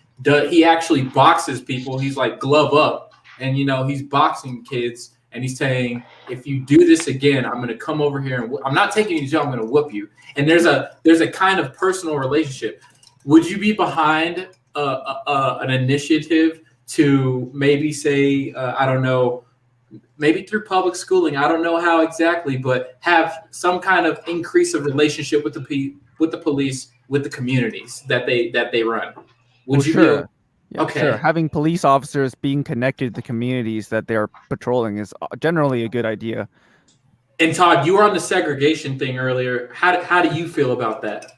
actually boxes people. He's like glove up, and he's boxing kids, and he's saying, "If you do this again, I'm going to come over here and I'm not taking you to jail. I'm going to whoop you." And there's a kind of personal relationship. Would you be behind an initiative to maybe say, I don't know, maybe through public schooling, I don't know how exactly, but have some kind of increase of relationship with the police, with the communities that they run? Would you sure. Yeah, Okay. sure. Having police officers being connected to the communities that they're patrolling is generally a good idea. And Todd, you were on the segregation thing earlier. How do you feel about that?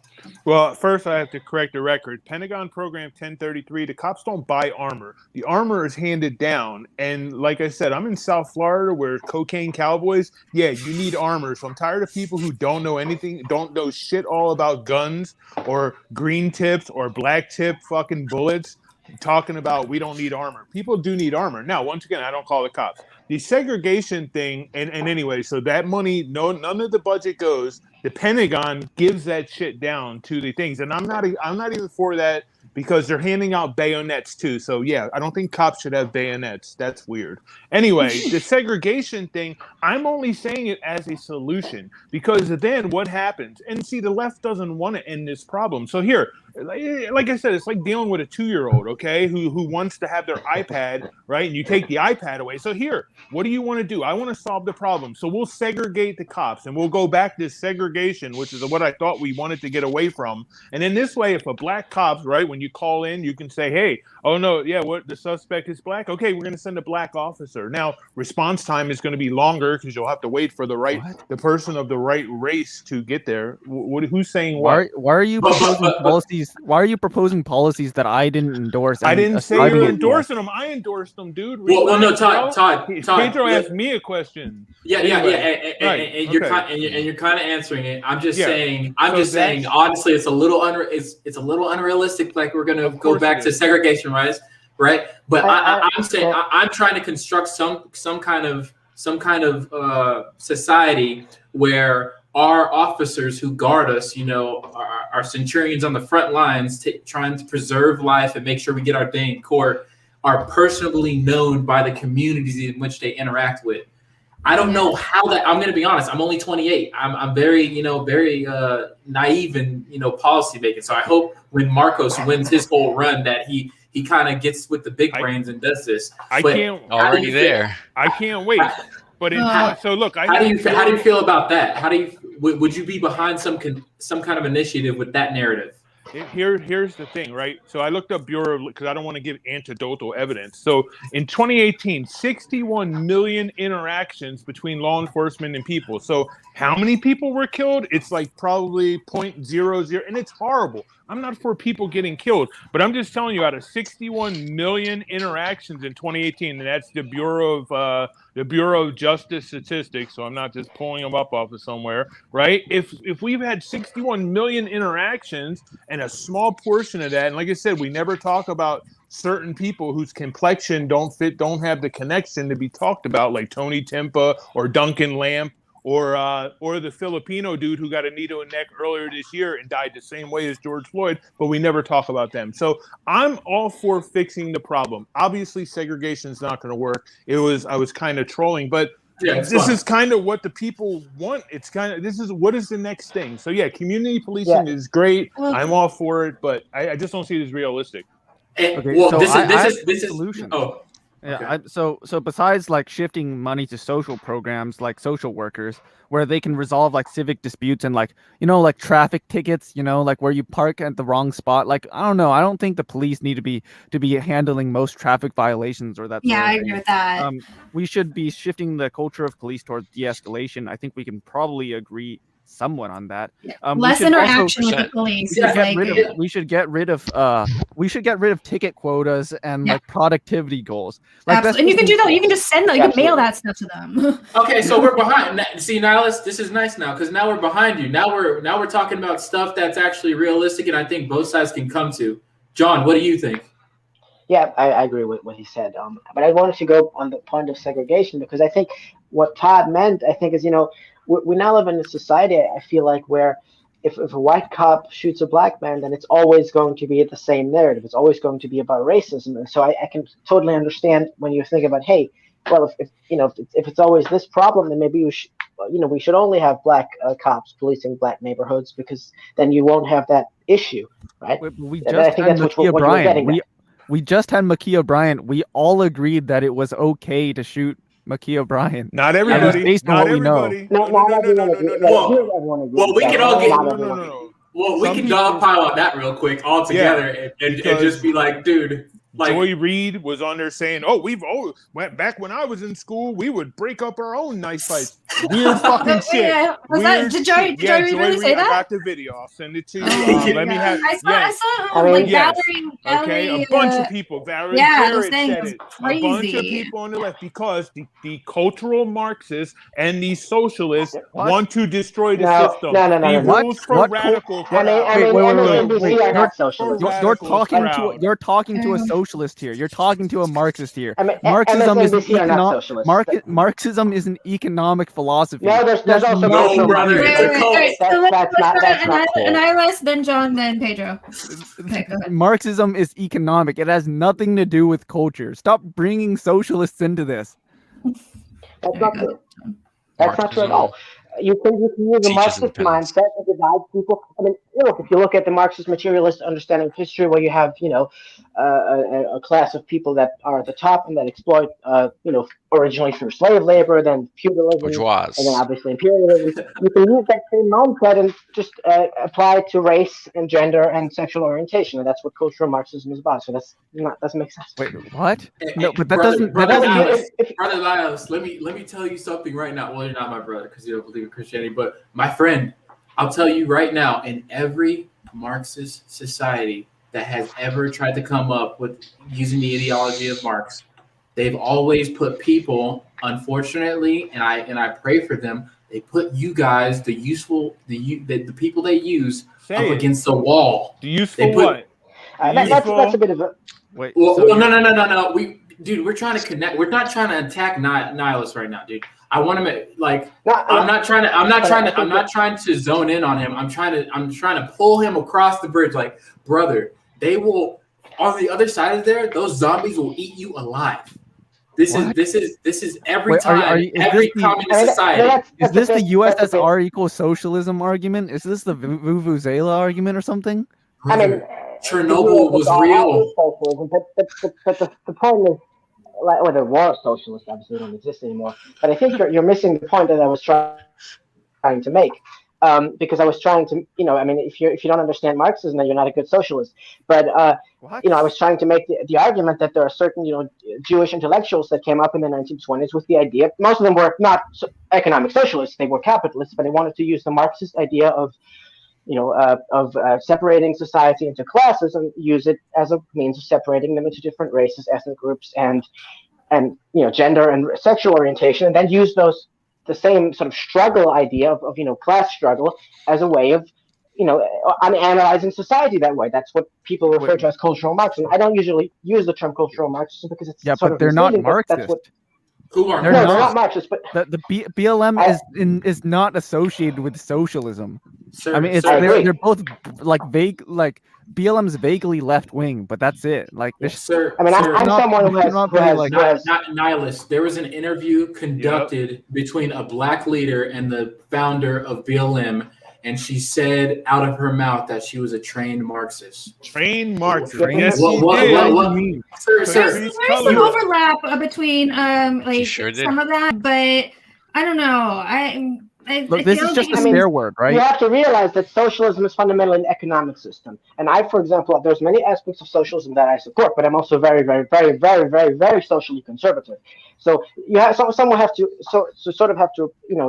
Well, first I have to correct the record. Pentagon Program 1033, the cops don't buy armor. The armor is handed down. And like I said, I'm in South Florida where cocaine cowboys, yeah, you need armor. So I'm tired of people who don't know anything, don't know shit all about guns or green tips or black tip fucking bullets talking about we don't need armor. People do need armor. Now, once again, I don't call the cops. The segregation thing, and anyway, so that money, none of the budget goes. The Pentagon gives that shit down to the things, and I'm not even for that because they're handing out bayonets too. So yeah, I don't think cops should have bayonets. That's weird. Anyway, the segregation thing, I'm only saying it as a solution because then what happens? And see, the left doesn't want to end this problem. So here, like I said, it's like dealing with a 2-year-old, okay, who wants to have their iPad, right? And you take the iPad away. So here, what do you want to do? I want to solve the problem. So we'll segregate the cops and we'll go back to segregation, which is what I thought we wanted to get away from. And in this way, if a black cop, right, when you call in, you can say, hey, oh no, yeah, what, the suspect is black? Okay, we're going to send a black officer. Now, response time is going to be longer because you'll have to wait for the person of the right race to get there. Who's saying what? Why are you proposing policies? Why are you proposing policies that I didn't endorse? I didn't say you're endorsing them. I endorsed them, dude. Well, no, Todd. Pedro asked me a question. Yeah, anyway, and you're kind of answering it. I'm just saying. Honestly, it's a little unrealistic. Like we're gonna go back to segregation, right? But I'm saying I'm trying to construct some kind of society where our officers who guard us, our centurions on the front lines, trying to preserve life and make sure we get our day in court, are personally known by the communities in which they interact with. I don't know how that. I'm going to be honest. I'm only 28. I'm very naive in policy making. So I hope when Marcos wins his whole run that he kind of gets with the big brains and does this. I can't wait. But so look, how do you feel about that? Would you be behind some kind of initiative with that narrative? Here's the thing, right? So I looked up Bureau because I don't want to give anecdotal evidence. So in 2018, 61 million interactions between law enforcement and people. So how many people were killed? It's like probably 0.00, and it's horrible. I'm not for people getting killed, but I'm just telling you, out of 61 million interactions in 2018, and that's the Bureau of Justice Statistics. So I'm not just pulling them up off of somewhere, right? If we've had 61 million interactions, and a small portion of that, and like I said, we never talk about certain people whose complexion don't have the connection to be talked about, like Tony Timpa or Duncan Lamp. Or the Filipino dude who got a needle in the neck earlier this year and died the same way as George Floyd, but we never talk about them. So I'm all for fixing the problem. Obviously, segregation is not going to work. I was kind of trolling, but this is kind of what the people want. It's what is the next thing? So yeah, community policing is great. I'm all for it, but I just don't see it as realistic. Okay, well, so this is solution. Oh. Yeah. Okay. So besides like shifting money to social programs like social workers, where they can resolve like civic disputes and like traffic tickets, like where you park at the wrong spot. Like I don't know. I don't think the police need to be handling most traffic violations or that. Yeah, I agree with that. We should be shifting the culture of police towards de-escalation. I think we can probably agree somewhat on that. Less interaction with the police. We should get rid of ticket quotas and like productivity goals. Like absolutely. And you can do that. You can just send them. You can mail that stuff to them. Okay, so we're behind. See, Nihilus, this is nice now because now we're behind you. Now we're talking about stuff that's actually realistic, and I think both sides can come to. John, what do you think? Yeah, I agree with what he said. But I wanted to go on the point of segregation because I think what Todd meant, I think, is we now live in a society, I feel like, where if a white cop shoots a black man, then it's always going to be the same narrative. It's always going to be about racism. And so I can totally understand when you think about, hey, well, if it's always this problem, then maybe we should only have black cops policing black neighborhoods because then you won't have that issue, right? We just had Makia Bryant. We just had Makia Bryant. We all agreed that it was okay to shoot Makia Bryant. Not everybody. Based on what we know. Well, we can all get. Well, we can dogpile on that real quick all together and just be like, dude, Like, Joy Reid was on there saying, "Oh, went back when I was in school. We would break up our own knife fights." Weird fucking shit. Did Joy really say I that? got the video. I'll send it to you. Oh, Let me have. I saw mean, Okay, a bunch of people. Valerie Jarrett said it. A bunch of people on the left, because the cultural Marxists and the socialists want to destroy the system. The rules for radical. MSNBC are not socialists. You're talking to a socialist here. You're talking to a Marxist here. Marxism is not socialist. Marxism is an economic philosophy. No, there's also no, brother. That's not cool. Annihilus, then John, then Pedro. Okay, go ahead. Marxism is economic. It has nothing to do with culture. Stop bringing socialists into this. That's not true. That's not true at all. You can use a Marxist mindset to divide people. I mean, look, if you look at the Marxist materialist understanding of history, where you have, a class of people that are at the top and that exploit, originally through slave labor, then feudalism, and then obviously imperialism. You can use that same mindset and just apply it to race and gender and sexual orientation, and that's what cultural Marxism is about. So doesn't make sense. Wait, what? No, but Brother Lyles, let me tell you something right now. Well, you're not my brother because you don't believe in Christianity, but my friend, I'll tell you right now, in every Marxist society that has ever tried to come up with using the ideology of Marx, they've always put people, unfortunately, and I pray for them, they put you guys, the people they use, against the wall. The useful what? That's a bit of a... Wait. No. We're trying to connect. We're not trying to attack nihilists right now, dude. I want to make I'm not trying to zone in on him. I'm trying to pull him across the bridge. Like, brother, they will, on the other side of there, those zombies will eat you alive. This is every time, every communist society. Is this the USSR equals socialism argument? Is this the Vuvuzela argument or something? I mean, Chernobyl was real. But the point is, the war of socialists obviously don't exist anymore. But I think you're missing the point that I was trying to make. Because I was trying to, if you don't understand Marxism, then you're not a good socialist. But I was trying to make the argument that there are certain, Jewish intellectuals that came up in the 1920s with the idea. Most of them were not economic socialists; they were capitalists, but they wanted to use the Marxist idea of separating society into classes and use it as a means of separating them into different races, ethnic groups, and gender and sexual orientation, and then use the same sort of struggle idea of class struggle as a way of analyzing society that way. That's what people refer to as cultural Marxism. I don't usually use the term cultural Marxism because it's but they're not Marxist. They're not Marxist, but the BLM is not associated with socialism. Sir, I mean, they're both like vague, like BLM's vaguely left wing, but that's it. Like this. Sir, I mean, I'm someone who has not nihilist. There was an interview conducted between a black leader and the founder of BLM, and she said out of her mouth that she was a trained Marxist. Trained Marxist. Yes, There's some overlap between some of that, but I don't know. Look, this is just a swear word, right? You have to realize that socialism is fundamentally an economic system. And for example, there's many aspects of socialism that I support, but I'm also very, very, very, very, very, very socially conservative. So you have someone have to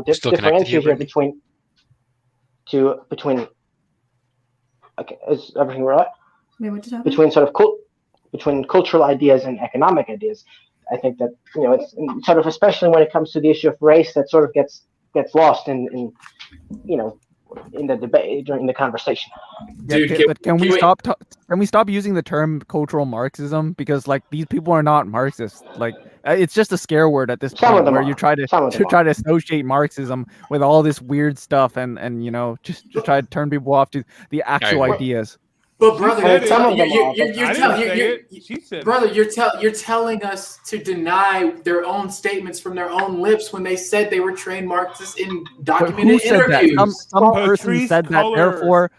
differentiate here between. Okay, is everything right? Wait, what just between cultural ideas and economic ideas. I think that it's sort of, especially when it comes to the issue of race, that sort of gets lost in the debate during the conversation. But can we stop using the term cultural Marxism, because these people are not Marxists. It's just a scare word at this point, where you try to associate Marxism with all this weird stuff and just to try to turn people off to the actual ideas. But brother, you're telling us to deny their own statements from their own lips when they said they were trained Marxists in documented interviews. That? Some person said that. Therefore,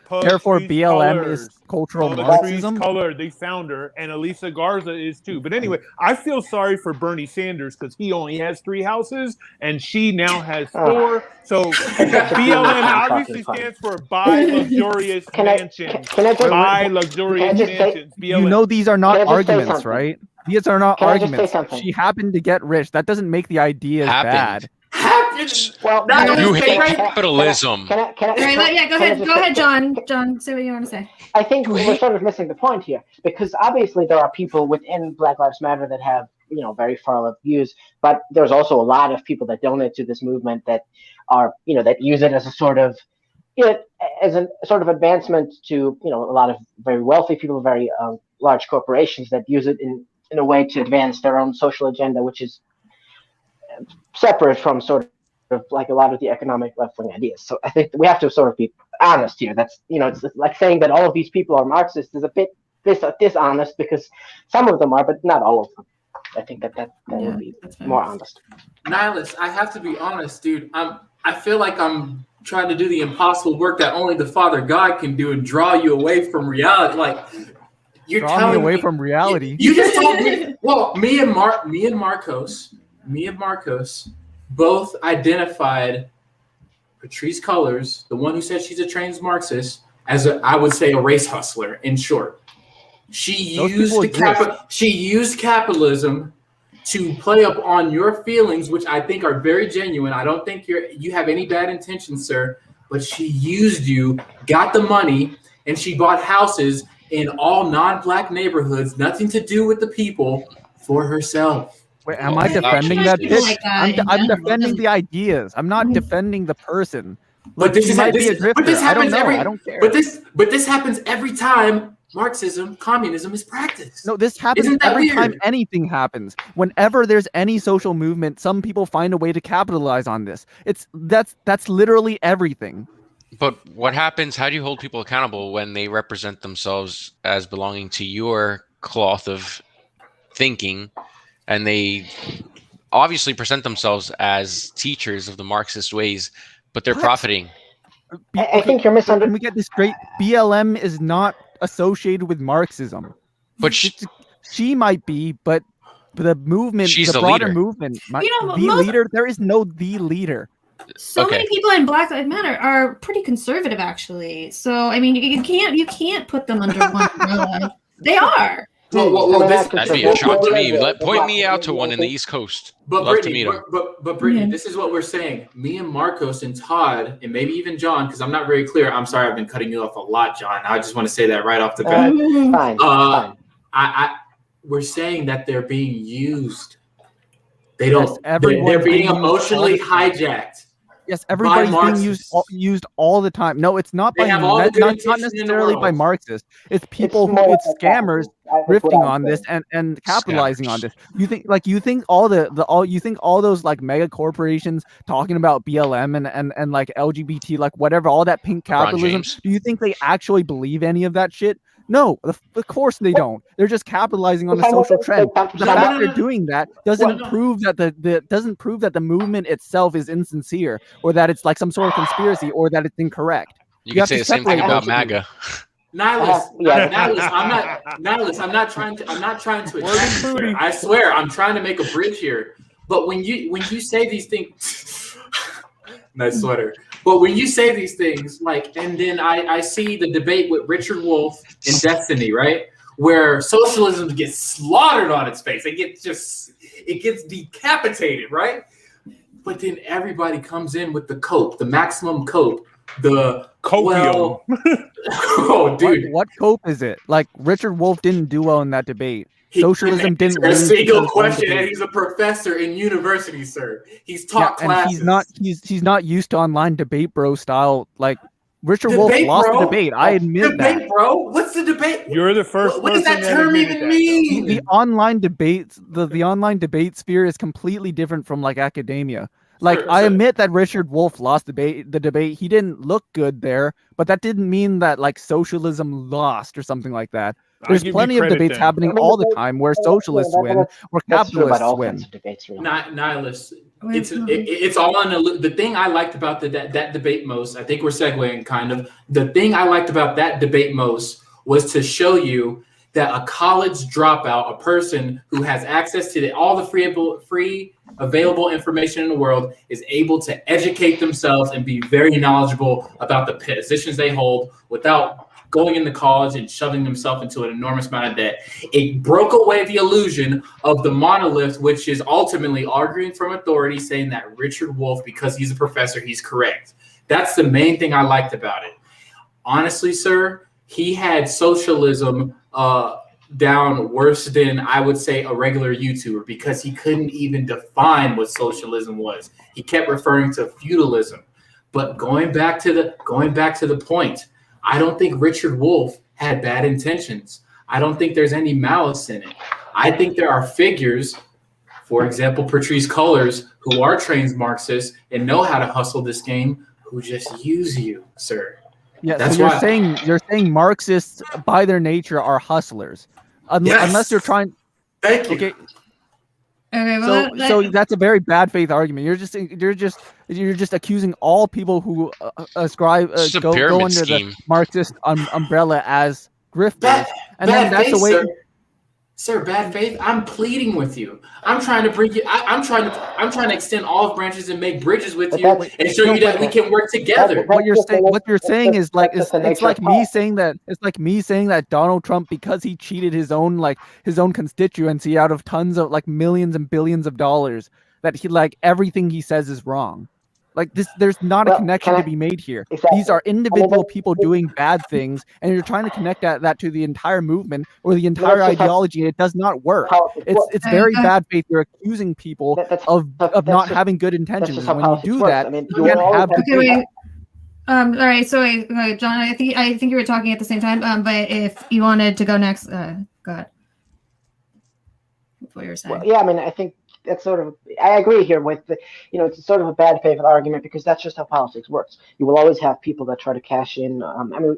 BLM is cultural Marxism. The founder, and Elisa Garza is too. But anyway, I feel sorry for Bernie Sanders because he only has 3 houses and she now has 4. So BLM obviously stands for bi luxurious mansion. Can I high luxurious Can I just say- mansions. BLM. You know these are not Can I just say arguments, something? right? These are not Can I just say arguments. something? She happened to get rich. That doesn't make the ideas Happened. bad. Well, Now can I You just hate say- capitalism. Can I? All right, yeah, go can I ahead. just Go say- ahead, John. John, say what you want to say. I think we're sort of missing the point here, because obviously there are people within Black Lives Matter that have, very far-left views, but there's also a lot of people that donate to this movement that are, that use it as a sort of, as a sort of advancement to, a lot of very wealthy people, very large corporations that use it in a way to advance their own social agenda, which is separate from sort of like a lot of the economic left-wing ideas. So I think we have to sort of be honest here. That's, it's like saying that all of these people are Marxists is a bit dishonest, because some of them are, but not all of them. I think that would be more honest. Nihilist, I have to be honest, dude. I feel like I'm trying to do the impossible work that only the Father God can do and draw you away from reality. Like, you're Draw me telling away me from reality. You just told me. Well, me and Marcos, both identified Patrisse Cullors, the one who said she's a trained Marxist, as I would say a race hustler. In short, she used capitalism to play up on your feelings, which I think are very genuine. I don't think you have any bad intentions, sir. But she used you, got the money, and she bought houses in all non-black neighborhoods, nothing to do with the people, for herself. Wait, am I defending that People bitch? like that in I'm general. defending the ideas. I'm not defending the person. But this she is might be a but drifter. this I don't happens know. every. I don't care. But this happens every time Marxism, communism is practiced. No, this happens Isn't that every time weird? anything happens. Whenever there's any social movement, some people find a way to capitalize on this. That's literally everything. But what happens? How do you hold people accountable when they represent themselves as belonging to your cloth of thinking, and they obviously present themselves as teachers of the Marxist ways, but they're What? profiting? I think you're Can misunderstanding. we get this straight? BLM is not associated with Marxism. But She might be, but the movement, She's the the broader leader. movement, the most- leader. There is no the leader. So Okay. many people in Black Lives Matter are pretty conservative, actually. So I mean, you can't put them under one umbrella. They are. that'd be a shock to me. Point me out to one in the East Coast. But Love to Brittany, meet him. but Brittany, Yeah. this is what we're saying. Me and Marcos and Todd, and maybe even John, because I'm not very clear. I'm sorry, I've been cutting you off a lot, John. I just want to say that right off the bat. Fine. We're saying that they're being used. They don't. Yes, everyone's they're being being used emotionally all the time. hijacked. Yes, everybody's being Marxists. used all the time. No, it's not They by have all the not good not intentions in the necessarily by world. Marxists. It's people more it's like scammers that's what riffing I'm on this saying. and capitalizing Scammers. on this. You think all those like mega corporations talking about BLM and like LGBT, like whatever, all that pink capitalism. James. Do you think they actually believe any of that shit? No, of course they don't. They're just capitalizing on the social trend. The fact they're doing that doesn't prove that the movement itself is insincere, or that it's like some sort of conspiracy, or that it's incorrect. You You can have say to the same thing separate about those MAGA. Nihilist, I'm not trying to attack you here. I swear, I'm trying to make a bridge here. But when you say these things, nice sweater. But when you say these things, like, and then I see the debate with Richard Wolff and Destiny, right? Where socialism gets slaughtered on its face. It gets decapitated, right? But then everybody comes in with the cope, the maximum cope, the Copium. oh, dude. What cope is it? Like Richard Wolff didn't do well in that debate. Socialism didn't answer a lose single because one question, and debate. he's a professor in university, sir. He's taught and classes. he's not used to online debate bro style. Like Richard Wolff Debate, lost bro? the debate. I admit Debate, that. bro. What's the debate? You're the first What does person that term admitted even that. mean? The online debates, the online debate sphere is completely different from like academia. Like Sure, I sure. admit that Richard Wolff lost the debate. He didn't look good there, but that didn't mean that like socialism lost or something like that. I'll There's give you plenty of credit debates then. happening all the time where socialists win or That's true about capitalists all win. kinds of debates, really. Nihilist. It's all on the thing I liked about that debate most. I think we're segueing kind of. The thing I liked about that debate most was to show you that a college dropout, a person who has access to all the free available information in the world, is able to educate themselves and be very knowledgeable about the positions they hold without going into college and shoving himself into an enormous amount of debt. It broke away the illusion of the monolith, which is ultimately arguing from authority, saying that Richard Wolff, because he's a professor, he's correct. That's the main thing I liked about it. Honestly, sir, he had socialism down worse than I would say a regular YouTuber, because he couldn't even define what socialism was. He kept referring to feudalism. But going back to the point, I don't think Richard Wolff had bad intentions. I don't think there's any malice in it. I think there are figures, for example, Patrisse Cullors, who are trained Marxists and know how to hustle this game, who just use you, sir. Yeah, That's so why you're saying Marxists by their nature are hustlers, unless you're trying. Thank you. Okay. Okay, well, So that's a very bad faith argument. You're just accusing all people who ascribe It's a go pyramid under scheme. the Marxist umbrella as grifters, and Bad then that's faith, the way. sir. Sir, bad faith. I'm pleading with you. I'm trying to bring you. I'm trying to extend olive branches and make bridges with But you that's- and show you that we can work together. What you're saying is like that's the it's nature like of me politics. saying that Donald Trump, because he cheated his own constituency out of tons of like millions and billions of dollars, that he like everything he says is wrong. Like this, there's not a Well, connection can to I- be made here. Exactly. These are individual then- people doing bad things, and you're trying to connect that to the entire movement or the entire that's just how ideology, and it does not work. Politics works. It's very bad faith. You're accusing people That's of that's not just- having good That's intentions. just And how when you politics do works. that, I mean, you can't have Okay, debate. wait. All right. So wait, John, I think you were talking at the same time. But if you wanted to go next, go ahead. What you were saying. Well, yeah, I mean, I think that's sort of, I agree here with the, it's sort of a bad faith argument, because that's just how politics works. You will always have people that try to cash in. I mean,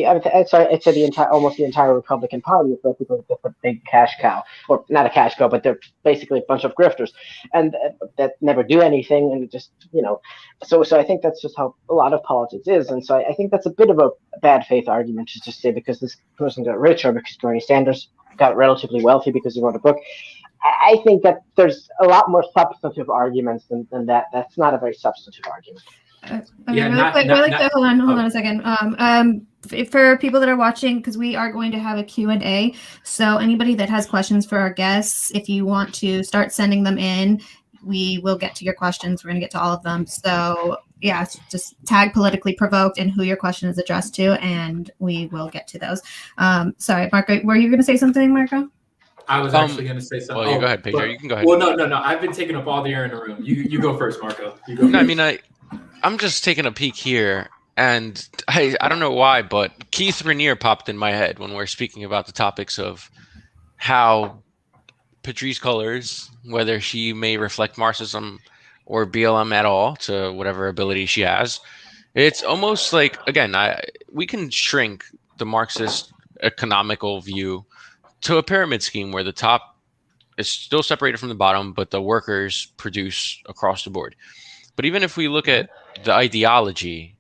I'd say almost the entire Republican Party is basically just a big cash cow, or not a cash cow, but they're basically a bunch of grifters, and that never do anything, and just So I think that's just how a lot of politics is, and so I think that's a bit of a bad faith argument to just say because this person got rich or because Bernie Sanders got relatively wealthy because he wrote a book. I think that there's a lot more substantive arguments than that. That's not a very substantive argument. Hold on a second. For people that are watching, because we are going to have a Q&A, so anybody that has questions for our guests, if you want to start sending them in, we will get to your questions. We're going to get to all of them. So yeah, just tag Politically Provoked and who your question is addressed to, and we will get to those. Sorry, Marco, were you going to say something, Marco? I was actually going to say something. Well, you go ahead, Pedro. You can go ahead. Well, no. I've been taking up all the air in the room. You go first, Marco. You go No, I first. mean, I'm just taking a peek here, and I don't know why, but Keith Raniere popped in my head when we're speaking about the topics of how Patrisse Cullors, whether she may reflect Marxism or BLM at all, to whatever ability she has, it's almost like, again, we can shrink the Marxist economical view to a pyramid scheme where the top is still separated from the bottom, but the workers produce across the board. But even if we look at the ideology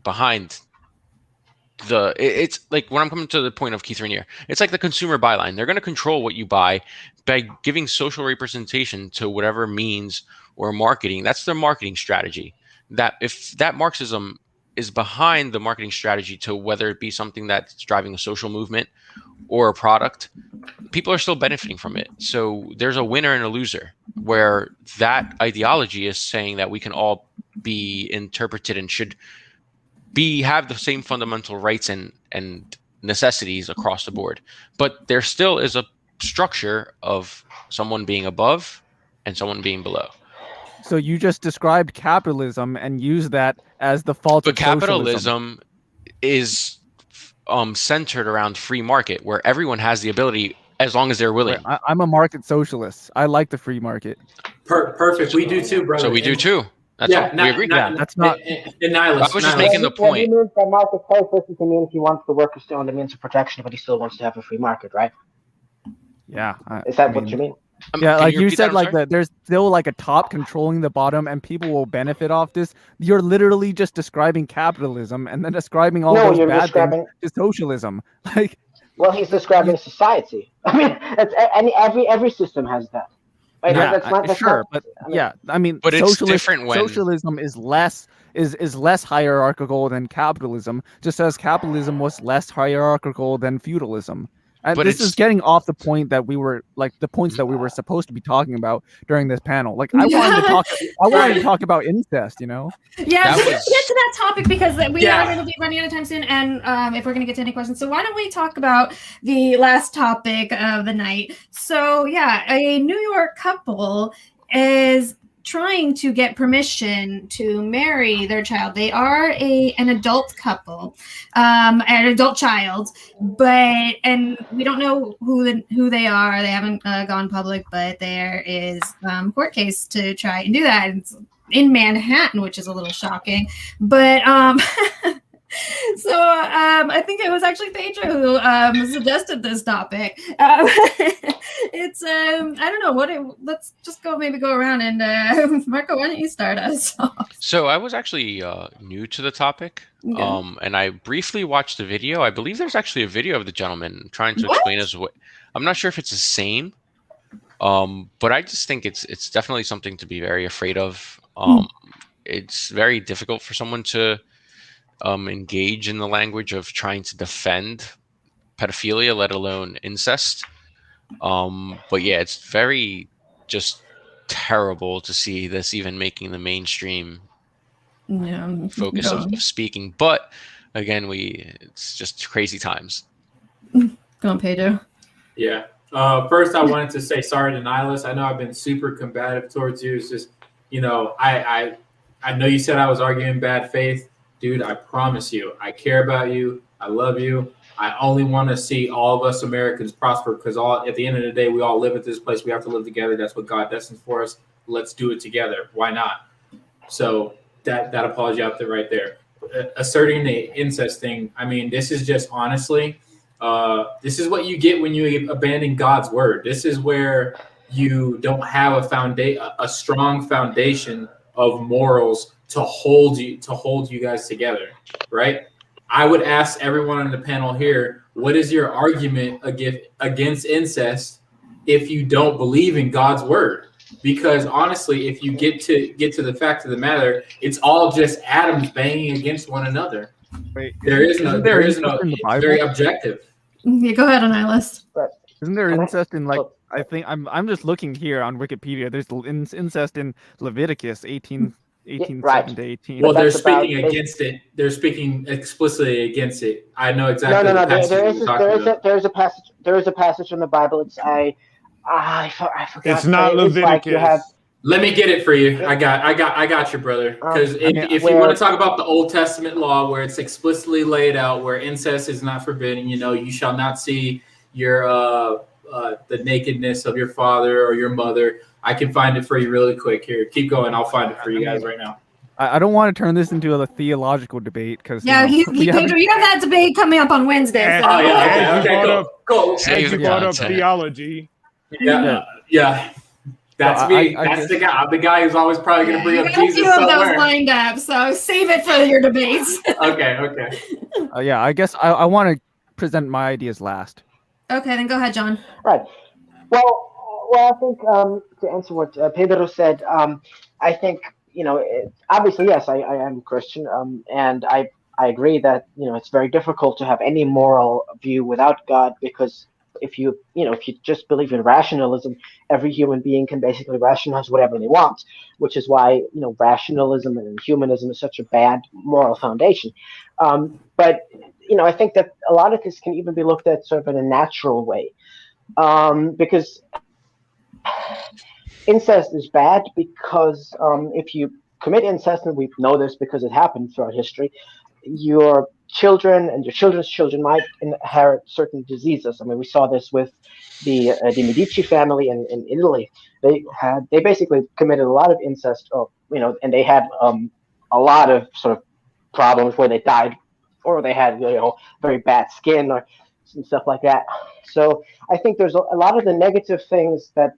behind it's like when I'm coming to the point of Keith Raniere, it's like the consumer byline. They're going to control what you buy by giving social representation to whatever means or marketing. That's their marketing strategy. That if that Marxism is behind the marketing strategy to whether it be something that's driving a social movement or a product, people are still benefiting from it. So there's a winner and a loser, where that ideology is saying that we can all be interpreted and should have the same fundamental rights and necessities across the board. But there still is a structure of someone being above and someone being below. So you just described capitalism and used that as the fault But of socialism. capitalism is centered around free market, where everyone has the ability as long as they're willing. I'm a market socialist. I like the free market. Perfect. We do too, brother. So we do too. That's all. We agree. That's not. And nihilist. I was just making the What he point. means by market socialist, he means he wants the workers to own the means of protection, but he still wants to have a free market, right? Yeah. Is that what you mean? Yeah, Can like you repeat said, that? I'm like sorry? there's still like a top controlling the bottom, and people will benefit off this. You're literally just describing capitalism and then describing all No, those you're bad describing. things to socialism. Like, Well, he's describing society. I mean, every system has that. Sure, but yeah, I mean, But it's different when socialism is less hierarchical than capitalism, just as capitalism was less hierarchical than feudalism. And But this is it's getting off the point that we were the points that we were supposed to be talking about during this panel. Like I wanted to talk about incest, Yeah, That so was- let's get to that topic because we Yeah. are going to be running out of time soon, and if we're going to get to any questions, so why don't we talk about the last topic of the night? So yeah, a New York couple is trying to get permission to marry their child. They are an adult couple, an adult child, and we don't know who they are. They haven't gone public, but there is court case to try and do that. It's in Manhattan, which is a little shocking, but so I think it was actually Pedro who suggested this topic. It's I don't know let's just go around and Marco, why don't you start us off? So I was actually new to the topic, Okay. and I briefly watched the video. I believe there's actually a video of the gentleman trying to What? explain us what. I'm not sure if it's the same, but I just think it's definitely something to be very afraid of. It's very difficult for someone to engage in the language of trying to defend pedophilia, let alone incest. But yeah, it's very just terrible to see this even making the mainstream focus of speaking. But again, it's just crazy times. Go on, Pedro. Yeah. First, I wanted to say sorry to Nihilus. I know I've been super combative towards you. It's just, I know you said I was arguing bad faith. Dude, I promise you, I care about you. I love you. I only want to see all of us Americans prosper because at the end of the day, we all live at this place. We have to live together. That's what God destined for us. Let's do it together. Why not? So that apology out there right there. Asserting the incest thing, I mean, this is just honestly, this is what you get when you abandon God's word. This is where you don't have a strong foundation of morals to hold you guys together, right? I would ask everyone on the panel here, what is your argument against incest if you don't believe in God's word? Because honestly, if you get to the fact of the matter, it's all just atoms banging against one another. Wait, There is no, in the it's Bible? very objective. Yeah, go ahead on our list. Isn't there incest in Oh. I think I'm just looking here on Wikipedia. There's incest in Leviticus 18 right. 7 to 18. Well, they're that's about speaking against it. They're speaking explicitly against it. I know exactly. No. the passage you're talking about. There is a passage in the Bible. It's I forgot. It's not but it is like Leviticus. you have. Let me get it for you. I got you, brother. Because if you want to talk about the Old Testament law, where it's explicitly laid out, where incest is not forbidden, you shall not see your the nakedness of your father or your mother. I can find it for you really quick. Here, keep going. I'll find it for you guys right now. I don't want to turn this into a theological debate because Yeah, Pedro, you have that debate coming up on Wednesday. And- So. Oh yeah, And you okay, brought go. Save As you the brought up content. theology. Yeah. That's me. That's the guy. I'm the guy who's always probably going to bring You up got a Jesus few of those somewhere. lined up, so save it for your debates. Okay. yeah, I guess I want to present my ideas last. Okay, then go ahead, John. Right. Well, I think to answer what Pedro said, I think obviously yes, I am a Christian, and I agree that it's very difficult to have any moral view without God because if you just believe in rationalism, every human being can basically rationalize whatever they want, which is why rationalism and humanism is such a bad moral foundation. But I think that a lot of this can even be looked at sort of in a natural way, because incest is bad because if you commit incest, and we know this because it happened throughout history, your children and your children's children might inherit certain diseases. I mean, we saw this with the Medici family in Italy. They basically committed a lot of incest, and they had a lot of sort of problems where they died, or they had very bad skin or and stuff like that. So I think there's a lot of the negative things that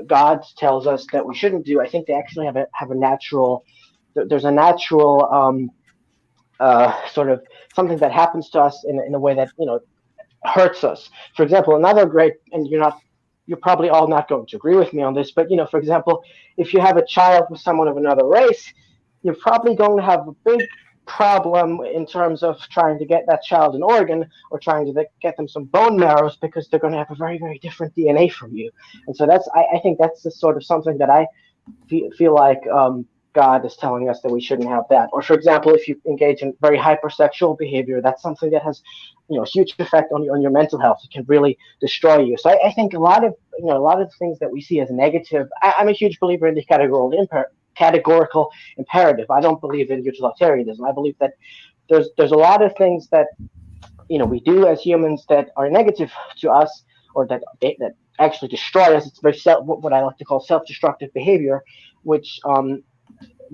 God tells us that we shouldn't do. I think they actually have a natural. There's a natural sort of something that happens to us in a way that hurts us. For example, another great, and you're not you're probably all not going to agree with me on this, but for example, if you have a child with someone of another race, you're probably going to have a big problem in terms of trying to get that child an organ or trying to get them some bone marrows, because they're going to have a very, very different DNA from you. And so I think that's the sort of something that I feel like God is telling us that we shouldn't have that. Or, for example, if you engage in very hypersexual behavior, that's something that has, a huge effect on your mental health. It can really destroy you. So I think a lot of things that we see as negative. I'm a huge believer in the categorical imperative. I don't believe in utilitarianism. I believe that there's a lot of things that we do as humans that are negative to us, or that actually destroy us. It's very what I like to call self-destructive behavior, which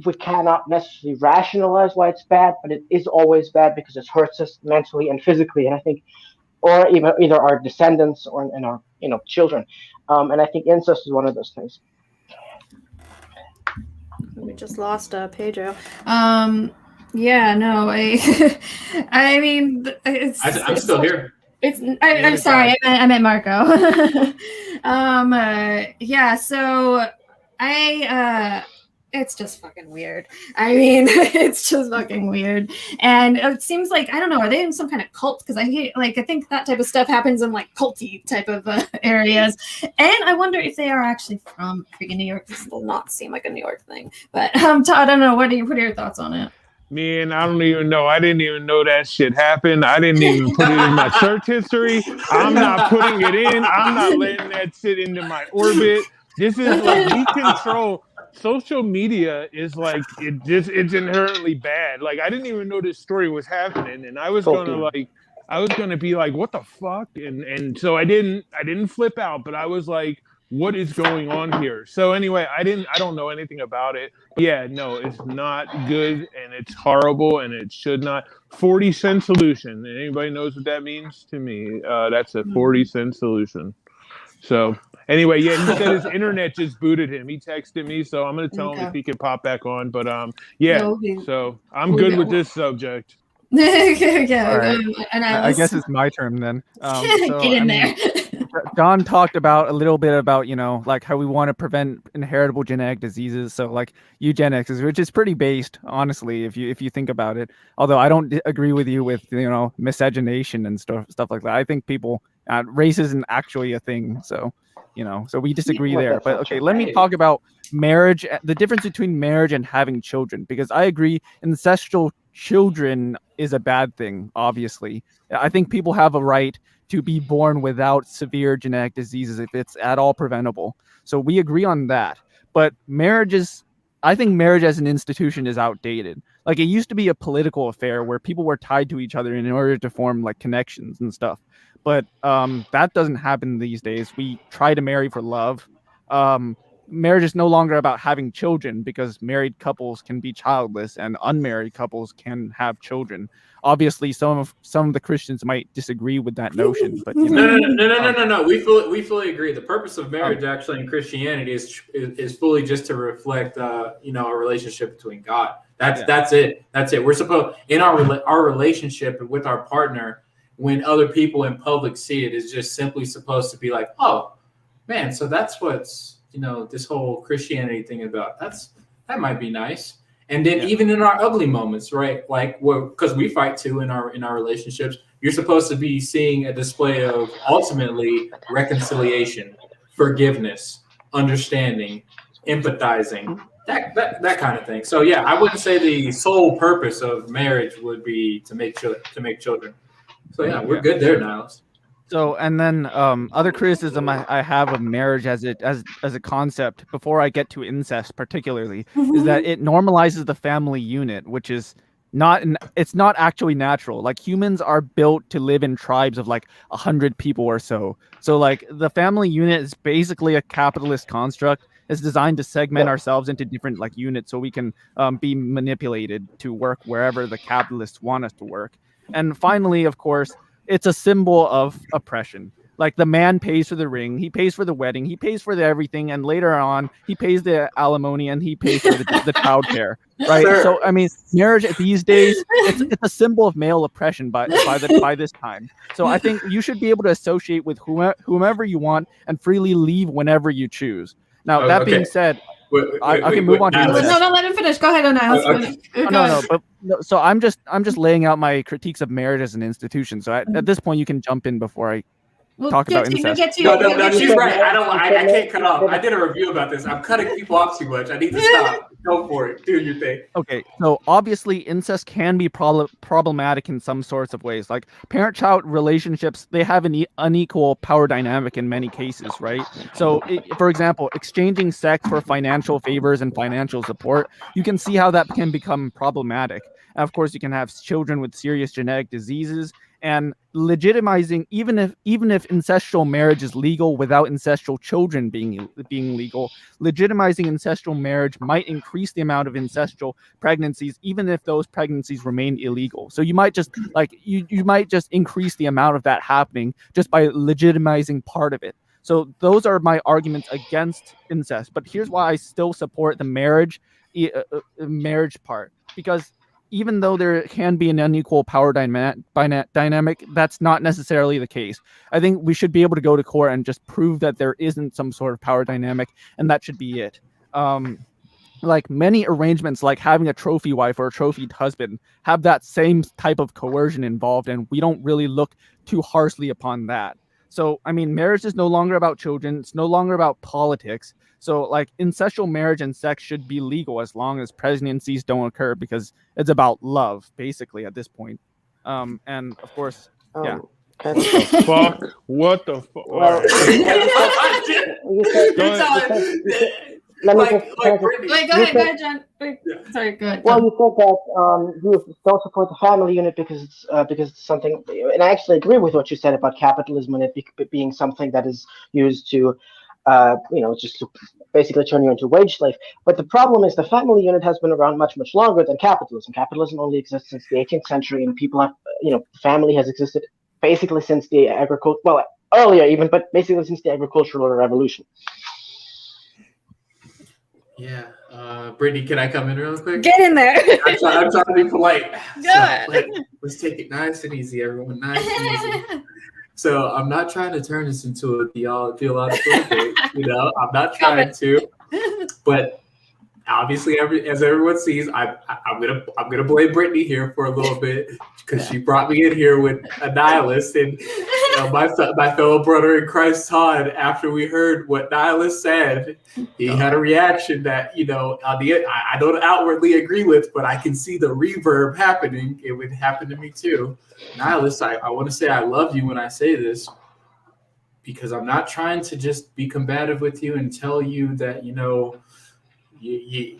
we cannot necessarily rationalize why it's bad, but it is always bad because it hurts us mentally and physically. And I think, or even either our descendants or in our children. And I think incest is one of those things. We just lost Pedro. Yeah, no, I mean, I'm still here. I'm sorry, I meant Marco. Yeah, so it's just fucking weird. I mean, it's just fucking weird. And it seems like, I don't know, are they in some kind of cult? Because I think that type of stuff happens in like culty type of areas. And I wonder if they are actually from freaking New York. This does not seem like a New York thing. But Todd, I don't know. What are your thoughts on it? Man, I don't even know. I didn't even know that shit happened. I didn't even put it in my search history. I'm not putting it in. I'm not letting that sit into my orbit. This is like, we control. Social media is like, it's inherently bad. Like, I didn't even know this story was happening, and I was gonna be like, what the fuck? And so I didn't flip out, but I was like, what is going on here? So anyway, I don't know anything about it. Yeah, no, it's not good, and it's horrible, and it should not. 40-cent solution. Anybody knows what that means to me? That's a 40-cent solution. So anyway, yeah, he said his internet just booted him. He texted me, so I'm gonna tell him if he can pop back on. But yeah, so I'm good with this subject. Yeah, right. And I guess it's my turn then. So, get in there. John talked about a little bit about, like how we want to prevent inheritable genetic diseases. So like eugenics, which is pretty based, honestly, if you think about it. Although I don't agree with you with, miscegenation and stuff like that. I think race isn't actually a thing. So, so we disagree there. But okay, let me talk about marriage, the difference between marriage and having children, because I agree ancestral children is a bad thing, obviously. I think people have a right to be born without severe genetic diseases if it's at all preventable. So we agree on that. But I think marriage as an institution is outdated. Like, it used to be a political affair where people were tied to each other in order to form like connections and stuff. But that doesn't happen these days. We try to marry for love. Marriage is no longer about having children, because married couples can be childless and unmarried couples can have children. Obviously, some of the Christians might disagree with that notion, but No. We fully agree. The purpose of marriage, actually, in Christianity, is fully just to reflect, a relationship between God. That's it. We're supposed, in our relationship with our partner, when other people in public see it, is just simply supposed to be like, oh man, so that's what's this whole Christianity thing about. That might be nice. And then even in our ugly moments, right? Like, because we fight too in our relationships, you're supposed to be seeing a display of ultimately reconciliation, forgiveness, understanding, empathizing, that kind of thing. So yeah, I wouldn't say the sole purpose of marriage would be to make children. So yeah, we're good there, Niles. So, and then other criticism I have of marriage as a concept, before I get to incest particularly, is that it normalizes the family unit, which is it's not actually natural. Like, humans are built to live in tribes of like 100 people or so. So like, the family unit is basically a capitalist construct. It's designed to segment ourselves into different like units so we can be manipulated to work wherever the capitalists want us to work. And finally, of course, it's a symbol of oppression. Like the man pays for the ring, he pays for the wedding, he pays for the everything, and later on he pays the alimony and he pays for the child care, right? Sir. So I mean, marriage these days it's a symbol of male oppression by this time. So I think you should be able to associate with whomever you want and freely leave whenever you choose. Now that being said, I can move on to No, let him finish. Go ahead, Niles. So I'm just laying out my critiques of marriage as an institution. So at this point, you can jump in before I talk about incest. No, she's right. I can't cut off. I did a review about this. I'm cutting people off too much. I need to stop. Go for it. Do your thing. Okay, so obviously incest can be problematic in some sorts of ways. Like parent-child relationships, they have an unequal power dynamic in many cases, right? So, for example, exchanging sex for financial favors and financial support, you can see how that can become problematic. And of course, you can have children with serious genetic diseases, and legitimizing even if incestual marriage is legal without incestual children being legal, legitimizing incestual marriage might increase the amount of incestual pregnancies even if those pregnancies remain illegal. So you might just you might just increase the amount of that happening just by legitimizing part of it. So those are my arguments against incest. But here's why I still support the marriage part, because even though there can be an unequal power dynamic, that's not necessarily the case. I think we should be able to go to court and just prove that there isn't some sort of power dynamic, and that should be it. Like many arrangements, like having a trophy wife or a trophy husband, have that same type of coercion involved, and we don't really look too harshly upon that. So, I mean, marriage is no longer about children. It's no longer about politics. So, like, incestual marriage and sex should be legal as long as pregnancies don't occur, because it's about love, basically, at this point. And, of course, yeah. Fuck. What the fuck? Well, Wait, go ahead, John. Sorry, go ahead. Well, you said that you don't support the family unit because it's something, and I actually agree with what you said about capitalism and it being something that is used to, just to basically turn you into a wage slave. But the problem is the family unit has been around much, much longer than capitalism. Capitalism only exists since the 18th century, and people have, family has existed basically since the earlier even, but basically since the agricultural revolution. Yeah. Brittany, can I come in real quick? Get in there. I'm trying to be polite. Good. Let's take it nice and easy, everyone. Nice and easy. So I'm not trying to turn this into a theological debate. I'm not trying to. But obviously, as everyone sees, I'm gonna blame Brittany here for a little bit, because she brought me in here with a nihilist, and my fellow brother in Christ, Todd, after we heard what nihilist said, he had a reaction that I don't outwardly agree with, but I can see the reverb happening. It would happen to me too. Nihilist, I want to say I love you when I say this, because I'm not trying to just be combative with you and tell you that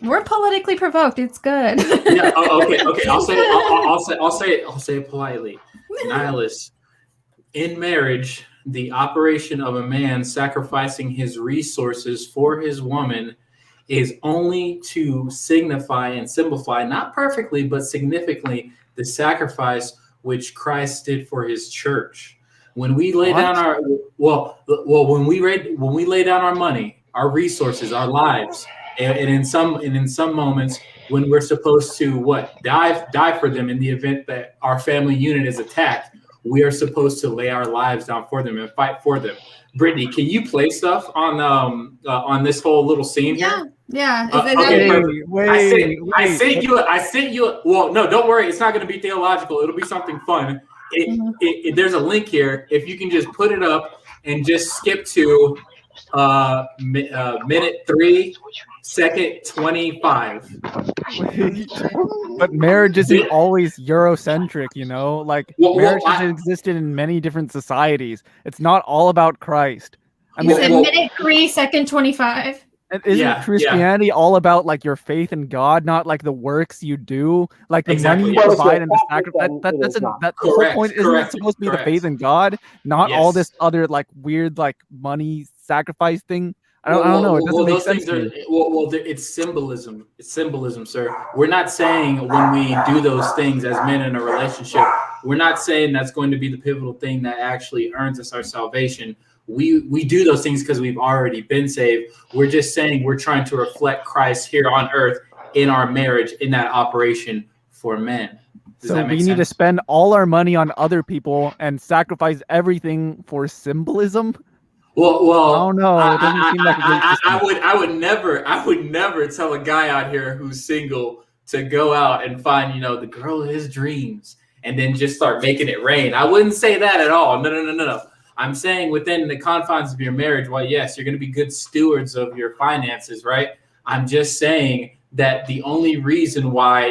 we're politically provoked. It's good. Yeah. Okay. I'll say it politely. Nihilist. In marriage, the operation of a man sacrificing his resources for his woman is only to signify and simplify, not perfectly, but significantly, the sacrifice which Christ did for his church. When we lay down our when we lay down our money, our resources, our lives, and in some moments when we're supposed to die for them in the event that our family unit is attacked, we are supposed to lay our lives down for them and fight for them. Brittany, can you play stuff on this whole little scene here? Yeah. I sent you. Well, no, don't worry. It's not going to be theological. It'll be something fun. There's a link here. If you can just put it up and just skip to minute 3, second 25. But marriage isn't always Eurocentric, marriage has existed in many different societies. It's not all about Christ. Minute 3, second 25. And isn't Christianity all about your faith in God, not the works you do, the money you provide and the sacrifice? The whole point isn't it supposed to be the faith in God, not all this other weird money sacrifice thing? I don't know. It doesn't make sense to me. It's symbolism. It's symbolism, sir. We're not saying when we do those things as men in a relationship, We're not saying that's going to be the pivotal thing that actually earns us our salvation. We do those things because we've already been saved. We're just saying we're trying to reflect Christ here on earth in our marriage, in that operation for men. Does So that make we need to sense? spend all our money on other people and sacrifice everything for symbolism. Well, I don't know. It doesn't seem like a great system. I would never tell a guy out here who's single to go out and find, the girl of his dreams and then just start making it rain. I wouldn't say that at all. No. I'm saying within the confines of your marriage, well, yes, you're going to be good stewards of your finances, right? I'm just saying that the only reason why,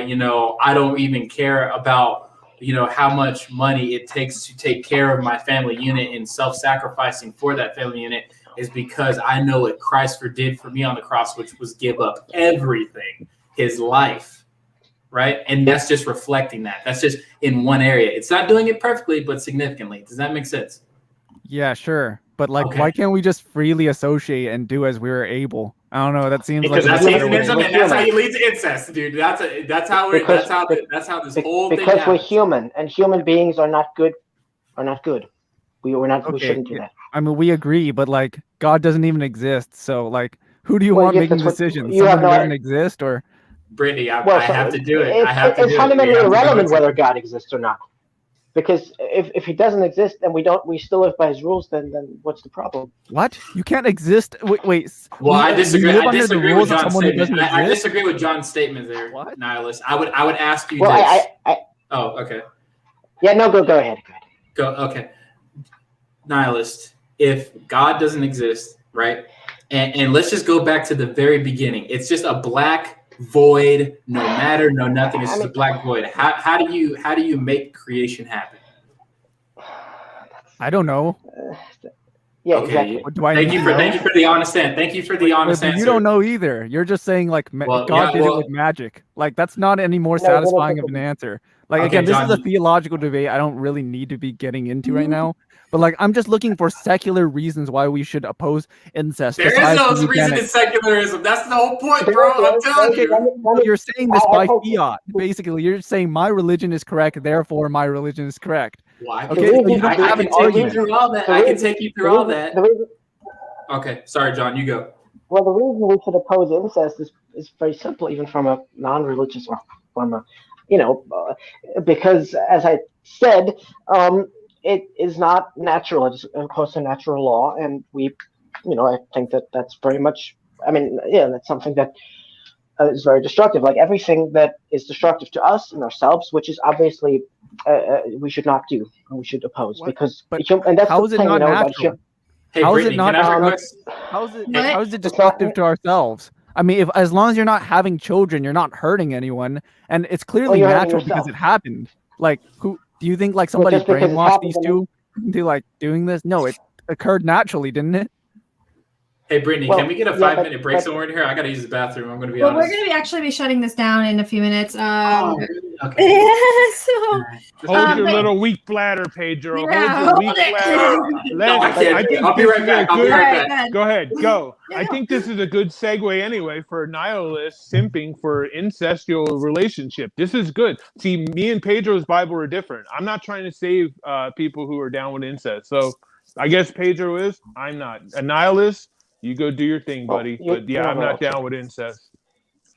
I don't even care about, how much money it takes to take care of my family unit and self-sacrificing for that family unit is because I know what Christ did for me on the cross, which was give up everything, his life, right? And that's just reflecting that. That's just in one area. It's not doing it perfectly, but significantly. Does that make sense? Yeah, sure. But Okay. why can't we just freely associate and do as we are able? I don't know. That seems Because like that's a better way. heathenism, and that's how you lead to incest, dude. That's how this whole thing Because we're happens. human, and human beings are not good. We shouldn't do yeah. that. I mean, we agree, but God doesn't even exist. So who do you want yes, making that's what- decisions? you Someone have who no doesn't idea. exist, or Brittany, I have to do it. I have to It's do it. fundamentally We have to go irrelevant into- whether God exists or not. Because if he doesn't exist and we still live by his rules, then what's the problem? what? You can't exist. Wait. Well, I disagree. You live I under the disagree rules with of John's someone who statement. doesn't I exist. disagree with John's statement there, What? Nihilist. I would ask you Well, this. Oh, okay. Yeah, no, go ahead. Okay. Nihilist. If God doesn't exist, right? And let's just go back to the very beginning. It's just a black void, no matter, no nothing. It's just a black void. How do you make creation happen? I don't know. Yeah, Okay. exactly. What do I Thank need you to for know? thank you for the honest answer. Thank you for the honest But answer. you don't know either. You're just saying God did it with magic. That's not any more satisfying of an answer. Again, this is a theological debate I don't really need to be getting into right now. But I'm just looking for secular reasons why we should oppose incest. There is no reason in secularism. That's the whole point, bro. I'm telling you. You're saying this by fiat. Basically, you're saying my religion is correct, therefore my religion is correct. Well, Okay, so you don't have an argument. I can take you through all that. Okay, sorry, John, you go. Well, the reason we should oppose incest is very simple, even from a non-religious or from a, because as I said, it is not natural. It's of course a natural law, and I think that's very much. I mean, yeah, that's something that is very destructive. Like everything that is destructive to us and ourselves, which is obviously we should not do. We should oppose because. And that's how the is it thing, not natural? Hey, how Brittany, is it not? How is it destructive to ourselves? I mean, as long as you're not having children, you're not hurting anyone, and it's clearly natural because it happened. Who do you think? Somebody brainwashed these two into doing this? No, it occurred naturally, didn't it? Hey, Brittany, can we get a 5-minute break somewhere in here? I gotta use the bathroom. I'm gonna be honest. We're gonna actually be shutting this down in a few minutes. Okay. Hold your little weak bladder, Pedro. Yeah, Hold your weak bladder. No, I can't. I'll be right back. Go ahead. Go. I think this is a good segue anyway for nihilists simping for incestual relationship. This is good. See, me and Pedro's Bible are different. I'm not trying to save people who are down with incest. So I guess Pedro is. I'm not. A nihilist, you go do your thing, buddy. But yeah, I'm not down with incest.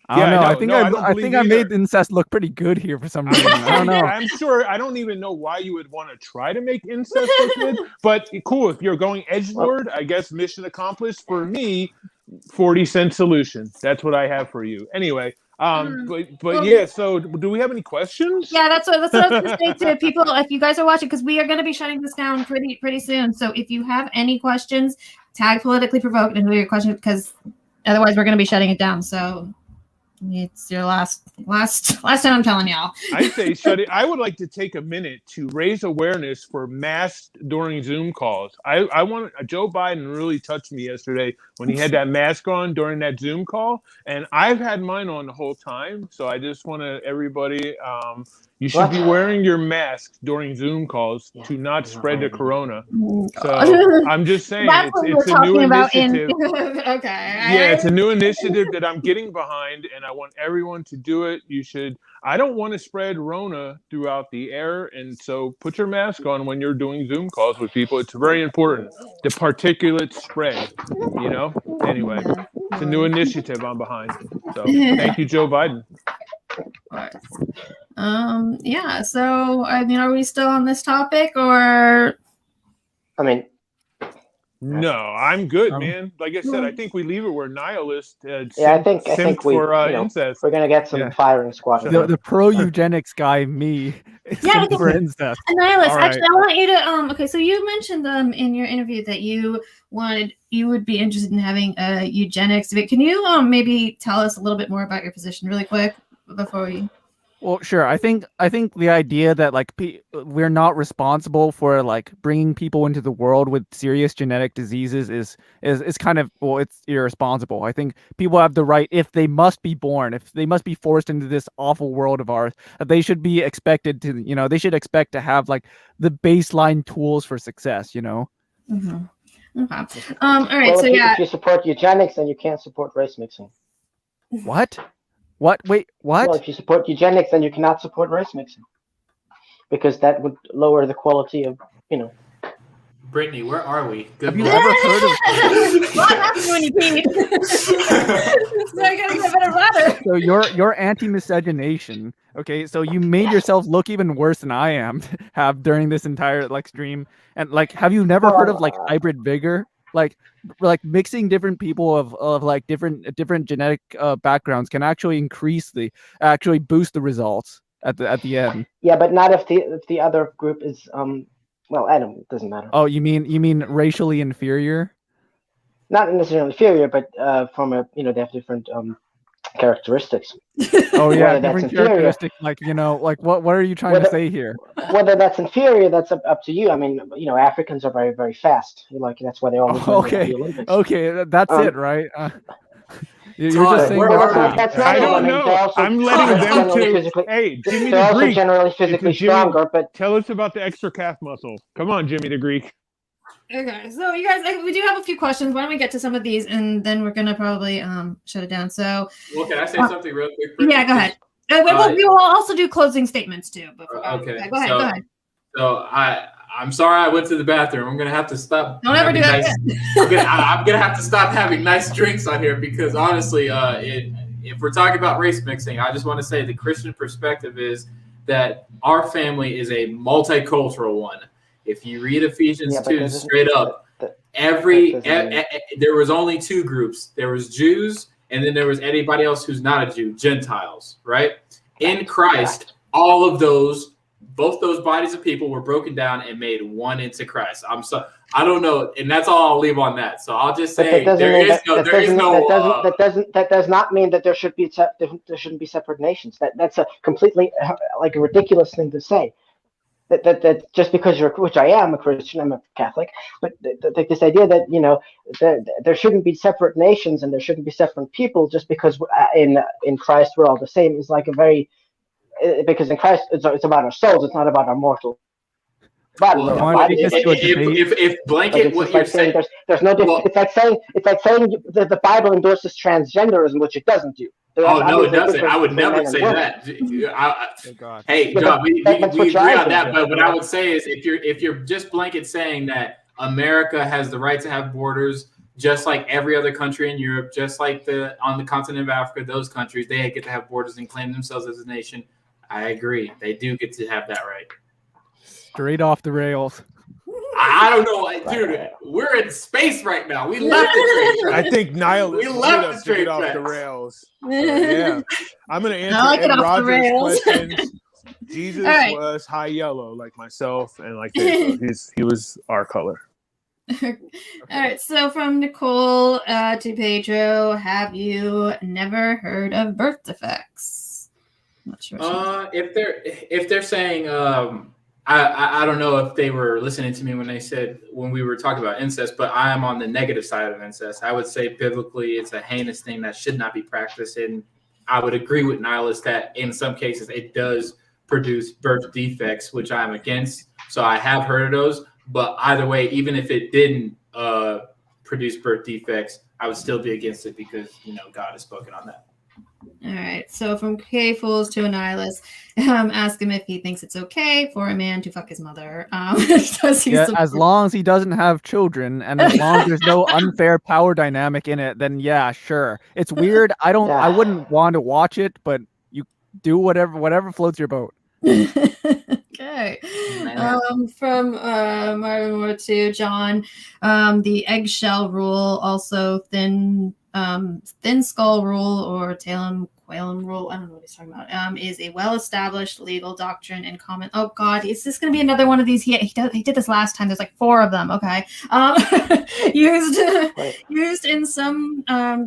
I don't know. I think I made incest look pretty good here for some reason. I don't know. I'm sure. I don't even know why you would want to try to make incest look good. But cool, if you're going edgelord, I guess mission accomplished. For me, 40-cent solution. That's what I have for you. Anyway, but yeah. So, do we have any questions? Yeah, that's what I was going to say to people. If you guys are watching, because we are going to be shutting this down pretty soon. So, if you have any questions, tag Politically Provoked and who your question, because otherwise we're going to be shutting it down. So. It's your last time I'm telling y'all. I say shut it. I would like to take a minute to raise awareness for masks during Zoom calls. I want Joe Biden really touched me yesterday when he had that mask on during that Zoom call, and I've had mine on the whole time. So I just want to everybody, You should What? be wearing your mask during Zoom calls to not spread the corona. So I'm just saying, That's what we were it's a new talking about in. initiative. Okay. Yeah, it's a new initiative that I'm getting behind, and I want everyone to do it. You should. I don't want to spread Rona throughout the air, and so put your mask on when you're doing Zoom calls with people. It's very important. The particulate spread, you know? Anyway, it's a new initiative I'm behind. So thank you, Joe Biden. Yeah. So, I mean, are we still on this topic, or? I mean, no, I'm good, man. Like I said, I think we leave it where nihilist. yeah, I think we, for incest. we're gonna get some firing squad. The pro eugenics guy, me, Yeah, simp for incest. Annihilus, All right. actually, I want you to okay, so you mentioned in your interview that you would be interested in having a eugenics debate. Can you maybe tell us a little bit more about your position really quick before we? Well, sure. I think the idea that like we're not responsible for like bringing people into the world with serious genetic diseases is kind of, well, it's irresponsible. I think people have the right, if they must be born, if they must be forced into this awful world of ours, that they should be expected to, they should expect to have like the baseline tools for success, Mm-hmm. Okay. All right. Well, so if you support eugenics, then you can't support race mixing. What? What? Wait, what? Well, if you support eugenics, then you cannot support race mixing, because that would lower the quality of, Brittany, where are we? Good Have you Lord. ever heard of? What happened when you peed? So I gotta get a better bladder. So you're anti-miscegenation. Okay, so you made yourself look even worse than I have during this entire like stream. And like, have you never heard of like hybrid vigor? Like mixing different people of like different genetic backgrounds can actually boost the results at the end. Yeah, but not if the other group is well, Adam, it doesn't matter. Oh, you mean racially inferior? Not necessarily inferior, but from a they have different characteristics. Oh yeah, Whether that's different inferior, characteristic. Like like what are you trying to say here? whether that's inferior, that's up to you. I mean, Africans are very, very fast. That's why they always win the Olympics. Okay, that's it, right? You're Todd, just saying where are we? That's not I it. don't mean, know. they're also- I'm letting they're them generally to. Hey, Jimmy they're the also Greek. generally physically Jimmy- stronger, but Tell us about the extra calf muscle. Come on, Jimmy the Greek. Okay, so you guys, we do have a few questions. Why don't we get to some of these, and then we're gonna probably shut it down. So, Well, can I say something real quick? Brittany? yeah, go ahead. We will also do closing statements too. Before, Okay. Go ahead. So I'm sorry I went to the bathroom. I'm gonna have to stop. Don't ever do that again. I'm gonna have to stop having nice drinks on here because honestly, if we're talking about race mixing, I just want to say the Christian perspective is that our family is a multicultural one. If you read Ephesians 2 straight up, there was only two groups. There was Jews, and then there was anybody else who's not a Jew, Gentiles, right? In Christ, all of both those bodies of people were broken down and made one into Christ. I don't know, and that's all I'll leave on that. So I'll just say that does not mean that there shouldn't be separate nations. That's a completely like a ridiculous thing to say. That just because which I am a Christian, I'm a Catholic, but this idea that there shouldn't be separate nations and there shouldn't be separate people just because in Christ we're all the same is like a very because in Christ it's about our souls, it's not about our mortal body. If blanket what you're saying, there's no difference. It's like saying that the Bible endorses transgenderism, which it doesn't do. No, it doesn't. I would never say that. Hey, John, we agree on that. But what I would say is, if you're just blanket saying that America has the right to have borders, just like every other country in Europe, just like on the continent of Africa, those countries they get to have borders and claim themselves as a nation. I agree. They do get to have that right. Straight off the rails. I don't know, dude. We're in space right now. We left the train. I think nihilists We left the straight train off the tracks. rails. Yeah, I'm gonna answer I like it Ed off the Rogers' rails. questions. Jesus right. was high yellow like myself, and like Pedro. He was our color. All right. So from Nicole to Pedro, have you never heard of birth defects? I'm not sure. If they're saying, I don't know if they were listening to me when we were talking about incest, but I am on the negative side of incest. I would say biblically, it's a heinous thing that should not be practiced, and I would agree with Nihilist that in some cases it does produce birth defects, which I'm against. So I have heard of those. But either way, even if it didn't produce birth defects, I would still be against it because, God has spoken on that. All right. So from K Fools to a nihilist, ask him if he thinks it's okay for a man to fuck his mother. As long as he doesn't have children, and as long as there's no unfair power dynamic in it, then yeah, sure. It's weird. I wouldn't want to watch it, but you do whatever floats your boat. Okay. From Marvin Moore to John, the eggshell rule, also thin skull rule or Qualem rule, I don't know what he's talking about, is a well-established legal doctrine and common. Oh God, is this going to be another one of these? He did this last time. There's like 4 of them. Okay. Used in some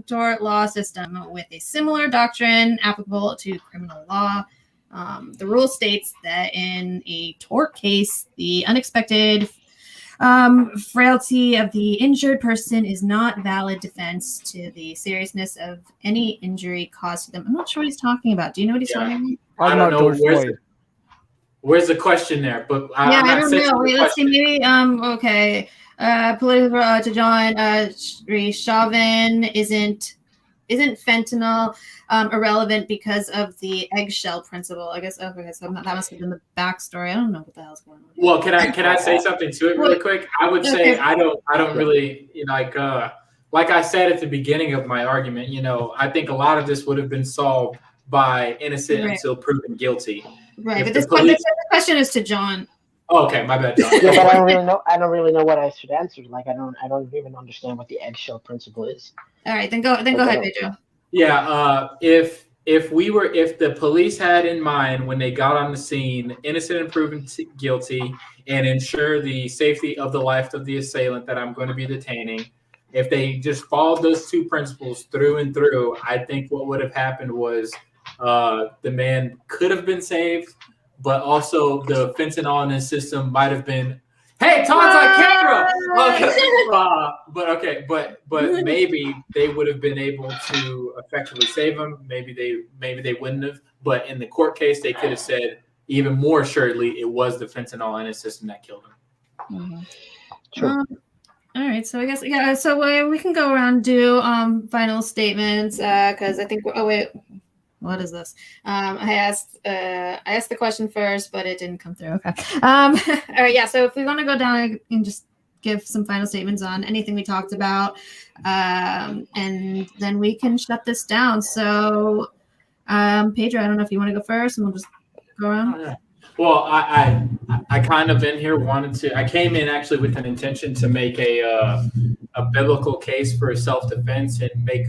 tort law system with a similar doctrine applicable to criminal law. The rule states that in a tort case, the unexpected frailty of the injured person is not valid defense to the seriousness of any injury caused to them. I'm not sure what he's talking about. Do you know what he's talking about? I don't know. Where's the question there? But I don't know. Wait, let's see. Maybe okay. Political to John. Chauvin isn't fentanyl irrelevant because of the eggshell principle? I guess. Okay, so that must have been the backstory. I don't know what the hell's going on. Well, can I say something to it really quick? I would say I don't really like I said at the beginning of my argument. I think a lot of this would have been solved by innocent until proven guilty. Right, but the question is to John. Oh, okay, my bad, John. Yeah, but I don't really know what I should answer. Like I don't even understand what the eggshell principle is. All right, then go ahead, Pedro. Yeah, if the police had in mind when they got on the scene innocent and proven guilty and ensure the safety of the life of the assailant that I'm going to be detaining, if they just followed those 2 principles through and through, I think what would have happened was the man could have been saved, but also the fentanyl in his system might have been, hey, Todd's on camera. Okay. But maybe they would have been able to effectively save him. Maybe they wouldn't have. But in the court case, they could have said even more assuredly it was the fentanyl in his system that killed him. Mm-hmm. Sure. All right, so I guess so we can go around and do final statements because I think. Oh wait. What is this? I asked the question first, but it didn't come through. Okay. All right. Yeah. So if we want to go down and just give some final statements on anything we talked about, and then we can shut this down. So, Pedro, I don't know if you want to go first, and we'll just go around. Well, I kind of in here wanted to. I came in actually with an intention to make a biblical case for self-defense and make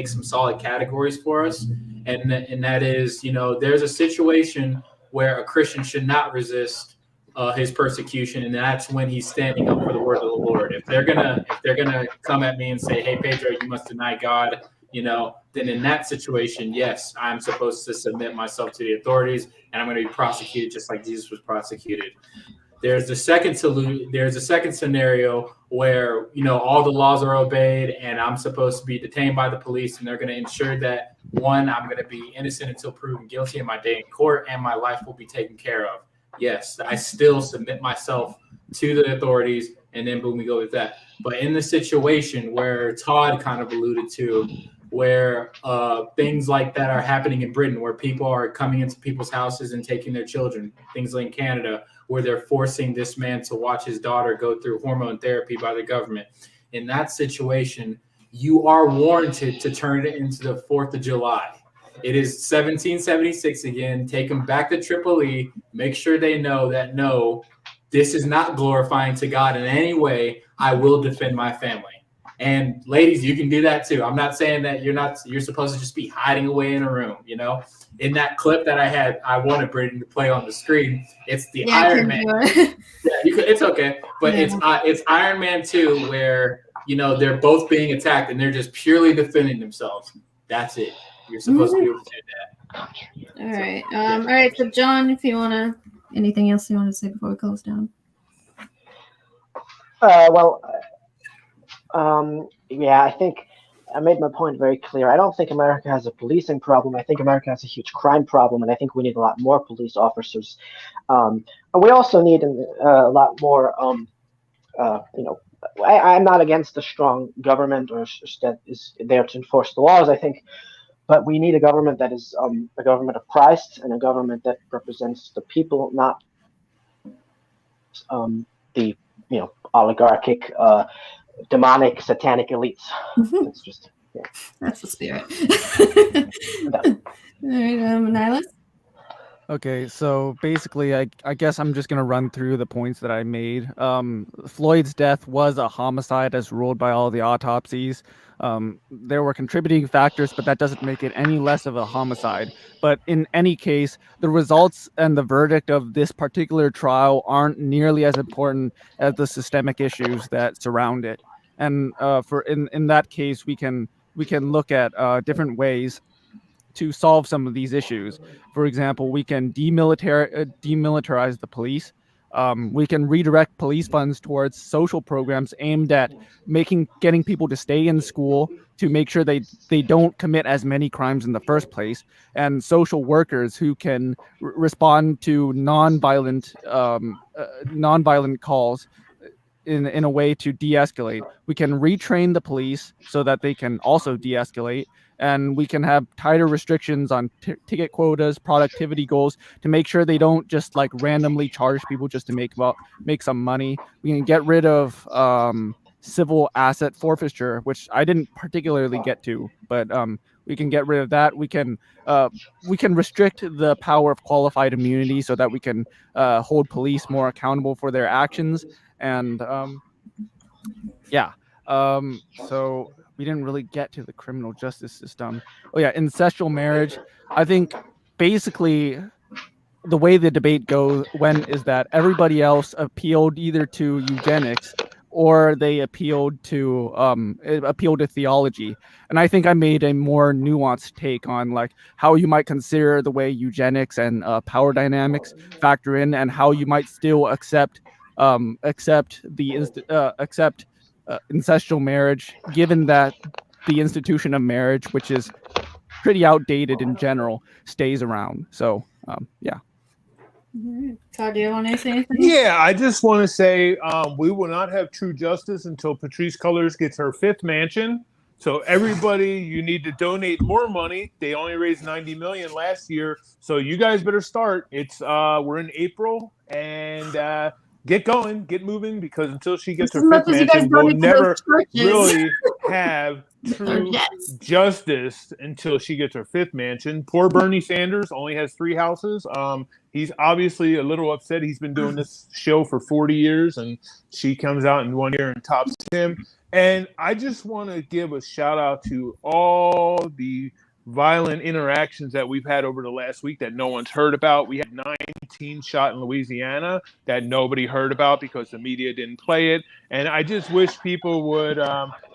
some solid categories for us, and that is, there's a situation where a Christian should not resist his persecution, and that's when he's standing up for the word of the Lord. If they're gonna come at me and say, "Hey, Pedro, you must deny God," then in that situation, yes, I'm supposed to submit myself to the authorities, and I'm going to be prosecuted just like Jesus was prosecuted. There's a second scenario where, all the laws are obeyed and I'm supposed to be detained by the police, and they're going to ensure that, one, I'm going to be innocent until proven guilty in my day in court and my life will be taken care of. Yes, I still submit myself to the authorities, and then boom, we go with that. But in the situation where Todd kind of alluded to, where things like that are happening in Britain, where people are coming into people's houses and taking their children, things like in Canada, where they're forcing this man to watch his daughter go through hormone therapy by the government. In that situation, you are warranted to turn it into the 4th of July. It is 1776 again. Take them back to Tripoli. Make sure they know that, no, this is not glorifying to God in any way. I will defend my family. And ladies, you can do that too. I'm not saying that you're supposed to just be hiding away in a room, In that clip that I had, I wanted Brittany to play on the screen. It's the Iron Man. It's okay. But it's Iron Man 2 where, they're both being attacked and they're just purely defending themselves. That's it. You're supposed to be able to do that. All right. All right. So John, if you want to, anything else you want to say before we close down? Yeah, I think I made my point very clear. I don't think America has a policing problem. I think America has a huge crime problem, and I think we need a lot more police officers. And we also need a lot more. I'm not against a strong government or that is there to enforce the laws. I think, but we need a government that is a government of Christ and a government that represents the people, not the oligarchic, demonic, satanic elites. That's just That's the spirit. All right, Nihilus? Okay, so basically, I guess I'm just going to run through the points that I made. Floyd's death was a homicide as ruled by all the autopsies. There were contributing factors, but that doesn't make it any less of a homicide. But in any case, the results and the verdict of this particular trial aren't nearly as important as the systemic issues that surround it. And in that case, we can look at different ways to solve some of these issues. For example, we can demilitarize the police. We can redirect police funds towards social programs aimed at getting people to stay in school to make sure they don't commit as many crimes in the first place, and social workers who can respond to nonviolent calls in a way to de-escalate. We can retrain the police so that they can also de-escalate, and we can have tighter restrictions on ticket quotas, productivity goals, to make sure they don't just like randomly charge people just to make some money. We can get rid of civil asset forfeiture, which I didn't particularly get to, but we can get rid of that. We can restrict the power of qualified immunity so that we can hold police more accountable for their actions. And so we didn't really get to the criminal justice system. Oh yeah, ancestral marriage. I think basically the way the debate went is that everybody else appealed either to eugenics or they appealed to theology. And I think I made a more nuanced take on like how you might consider the way eugenics and power dynamics factor in, and how you might still accept ancestral marriage, given that the institution of marriage, which is pretty outdated in general, stays around. So yeah. Todd, do you want to say anything? Yeah, I just want to say we will not have true justice until Patrisse Cullors gets her 5th mansion. So everybody, you need to donate more money. They only raised $90 million last year, so you guys better start. It's we're in April, and get going, get moving, because until she gets her 5th mansion, we'll never really have true justice until she gets her 5th mansion. Poor Bernie Sanders only has 3 houses. He's obviously a little upset. He's been doing this show for 40 years, and she comes out in 1 year and tops him. And I just want to give a shout out to all the violent interactions that we've had over the last week that no one's heard about. We had 19 shot in Louisiana that nobody heard about because the media didn't play it. And I just wish people would,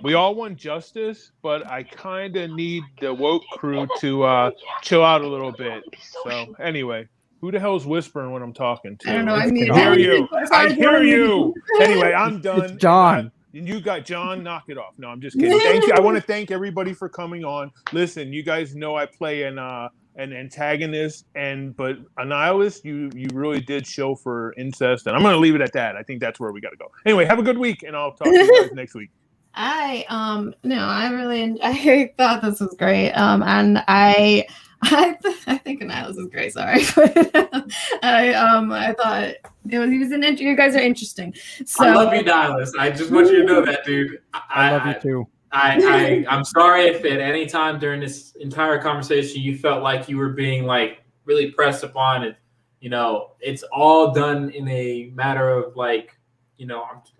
we all want justice, but I kind of need the woke crew to chill out a little bit. So anyway, who the hell's whispering when I'm talking to? I don't know. I hear you. I hear you. Anyway, I'm done. It's John. You got John, knock it off. No, I'm just kidding. Thank you. I want to thank everybody for coming on. Listen, you guys know I play an antagonist, but a nihilist, you really did show for incest, and I'm going to leave it at that. I think that's where we got to go. Anyway, have a good week, and I'll talk to you guys next week. I thought this was great. And I think Nihilus is great. Sorry, I thought you guys are interesting. So I love you, Nihilus. I just want you to know that, dude. I love you too. I'm sorry if at any time during this entire conversation you felt like you were being like really pressed upon. It, it's all done in a matter of like,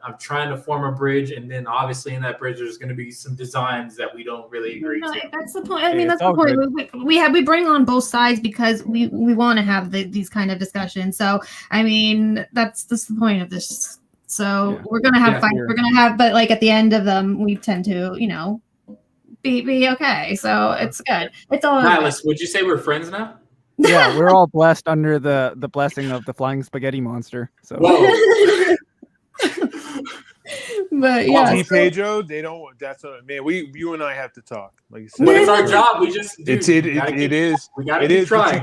I'm trying to form a bridge, and then obviously in that bridge there's going to be some designs that we don't really agree to. That's the point. I mean, that's the point. We bring on both sides because we want to have these kind of discussions. So I mean, that's the point of this. So we're gonna have fights. We're gonna have, but like at the end of them, we tend to, be okay. So it's good. It's all. Nihilus, would you say we're friends now? Yeah, we're all blessed under the blessing of the flying spaghetti monster. So. Whoa. But Well, yeah, See, Pedro, they don't. That's what man. You and I have to talk. Like you said, but it's our job. We just dude, it is. We gotta It keep is. But trying.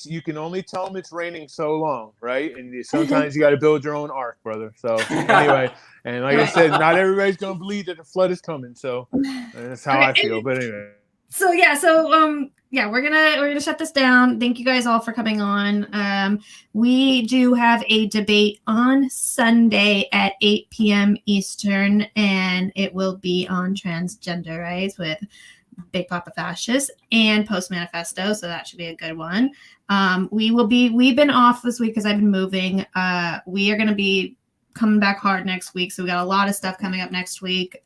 you can only tell them it's raining so long, right? And sometimes you got to build your own ark, brother. So anyway, and like I said, not everybody's gonna believe that the flood is coming. So that's how I feel. But anyway. So we're gonna shut this down. Thank you guys all for coming on. We do have a debate on Sunday at 8 p.m. Eastern, and it will be on transgender rights with Big Papa Fascist and Post Manifesto. So that should be a good one. We've been off this week because I've been moving. We are gonna be coming back hard next week. So we got a lot of stuff coming up next week.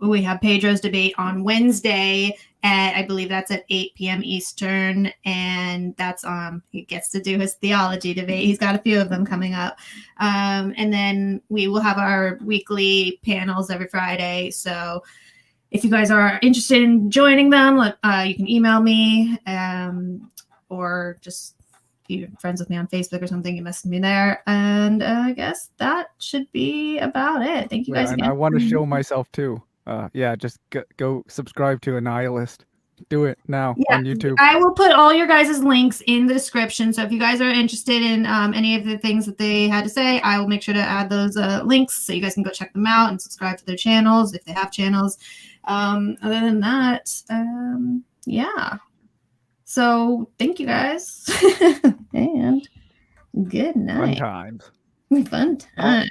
We have Pedro's debate on Wednesday at, I believe that's at 8 p.m. Eastern, and that's he gets to do his theology debate. He's got a few of them coming up, and then we will have our weekly panels every Friday. So if you guys are interested in joining them, you can email me, or just if you're friends with me on Facebook or something, you message me there. And I guess that should be about it. Thank you guys And again. I want to show myself too. Just go subscribe to Annihilist. Do it now on YouTube. I will put all your guys' links in the description. So if you guys are interested in any of the things that they had to say, I will make sure to add those links so you guys can go check them out and subscribe to their channels if they have channels. Other than that, yeah. So thank you guys. And good night. Fun times. Fun time.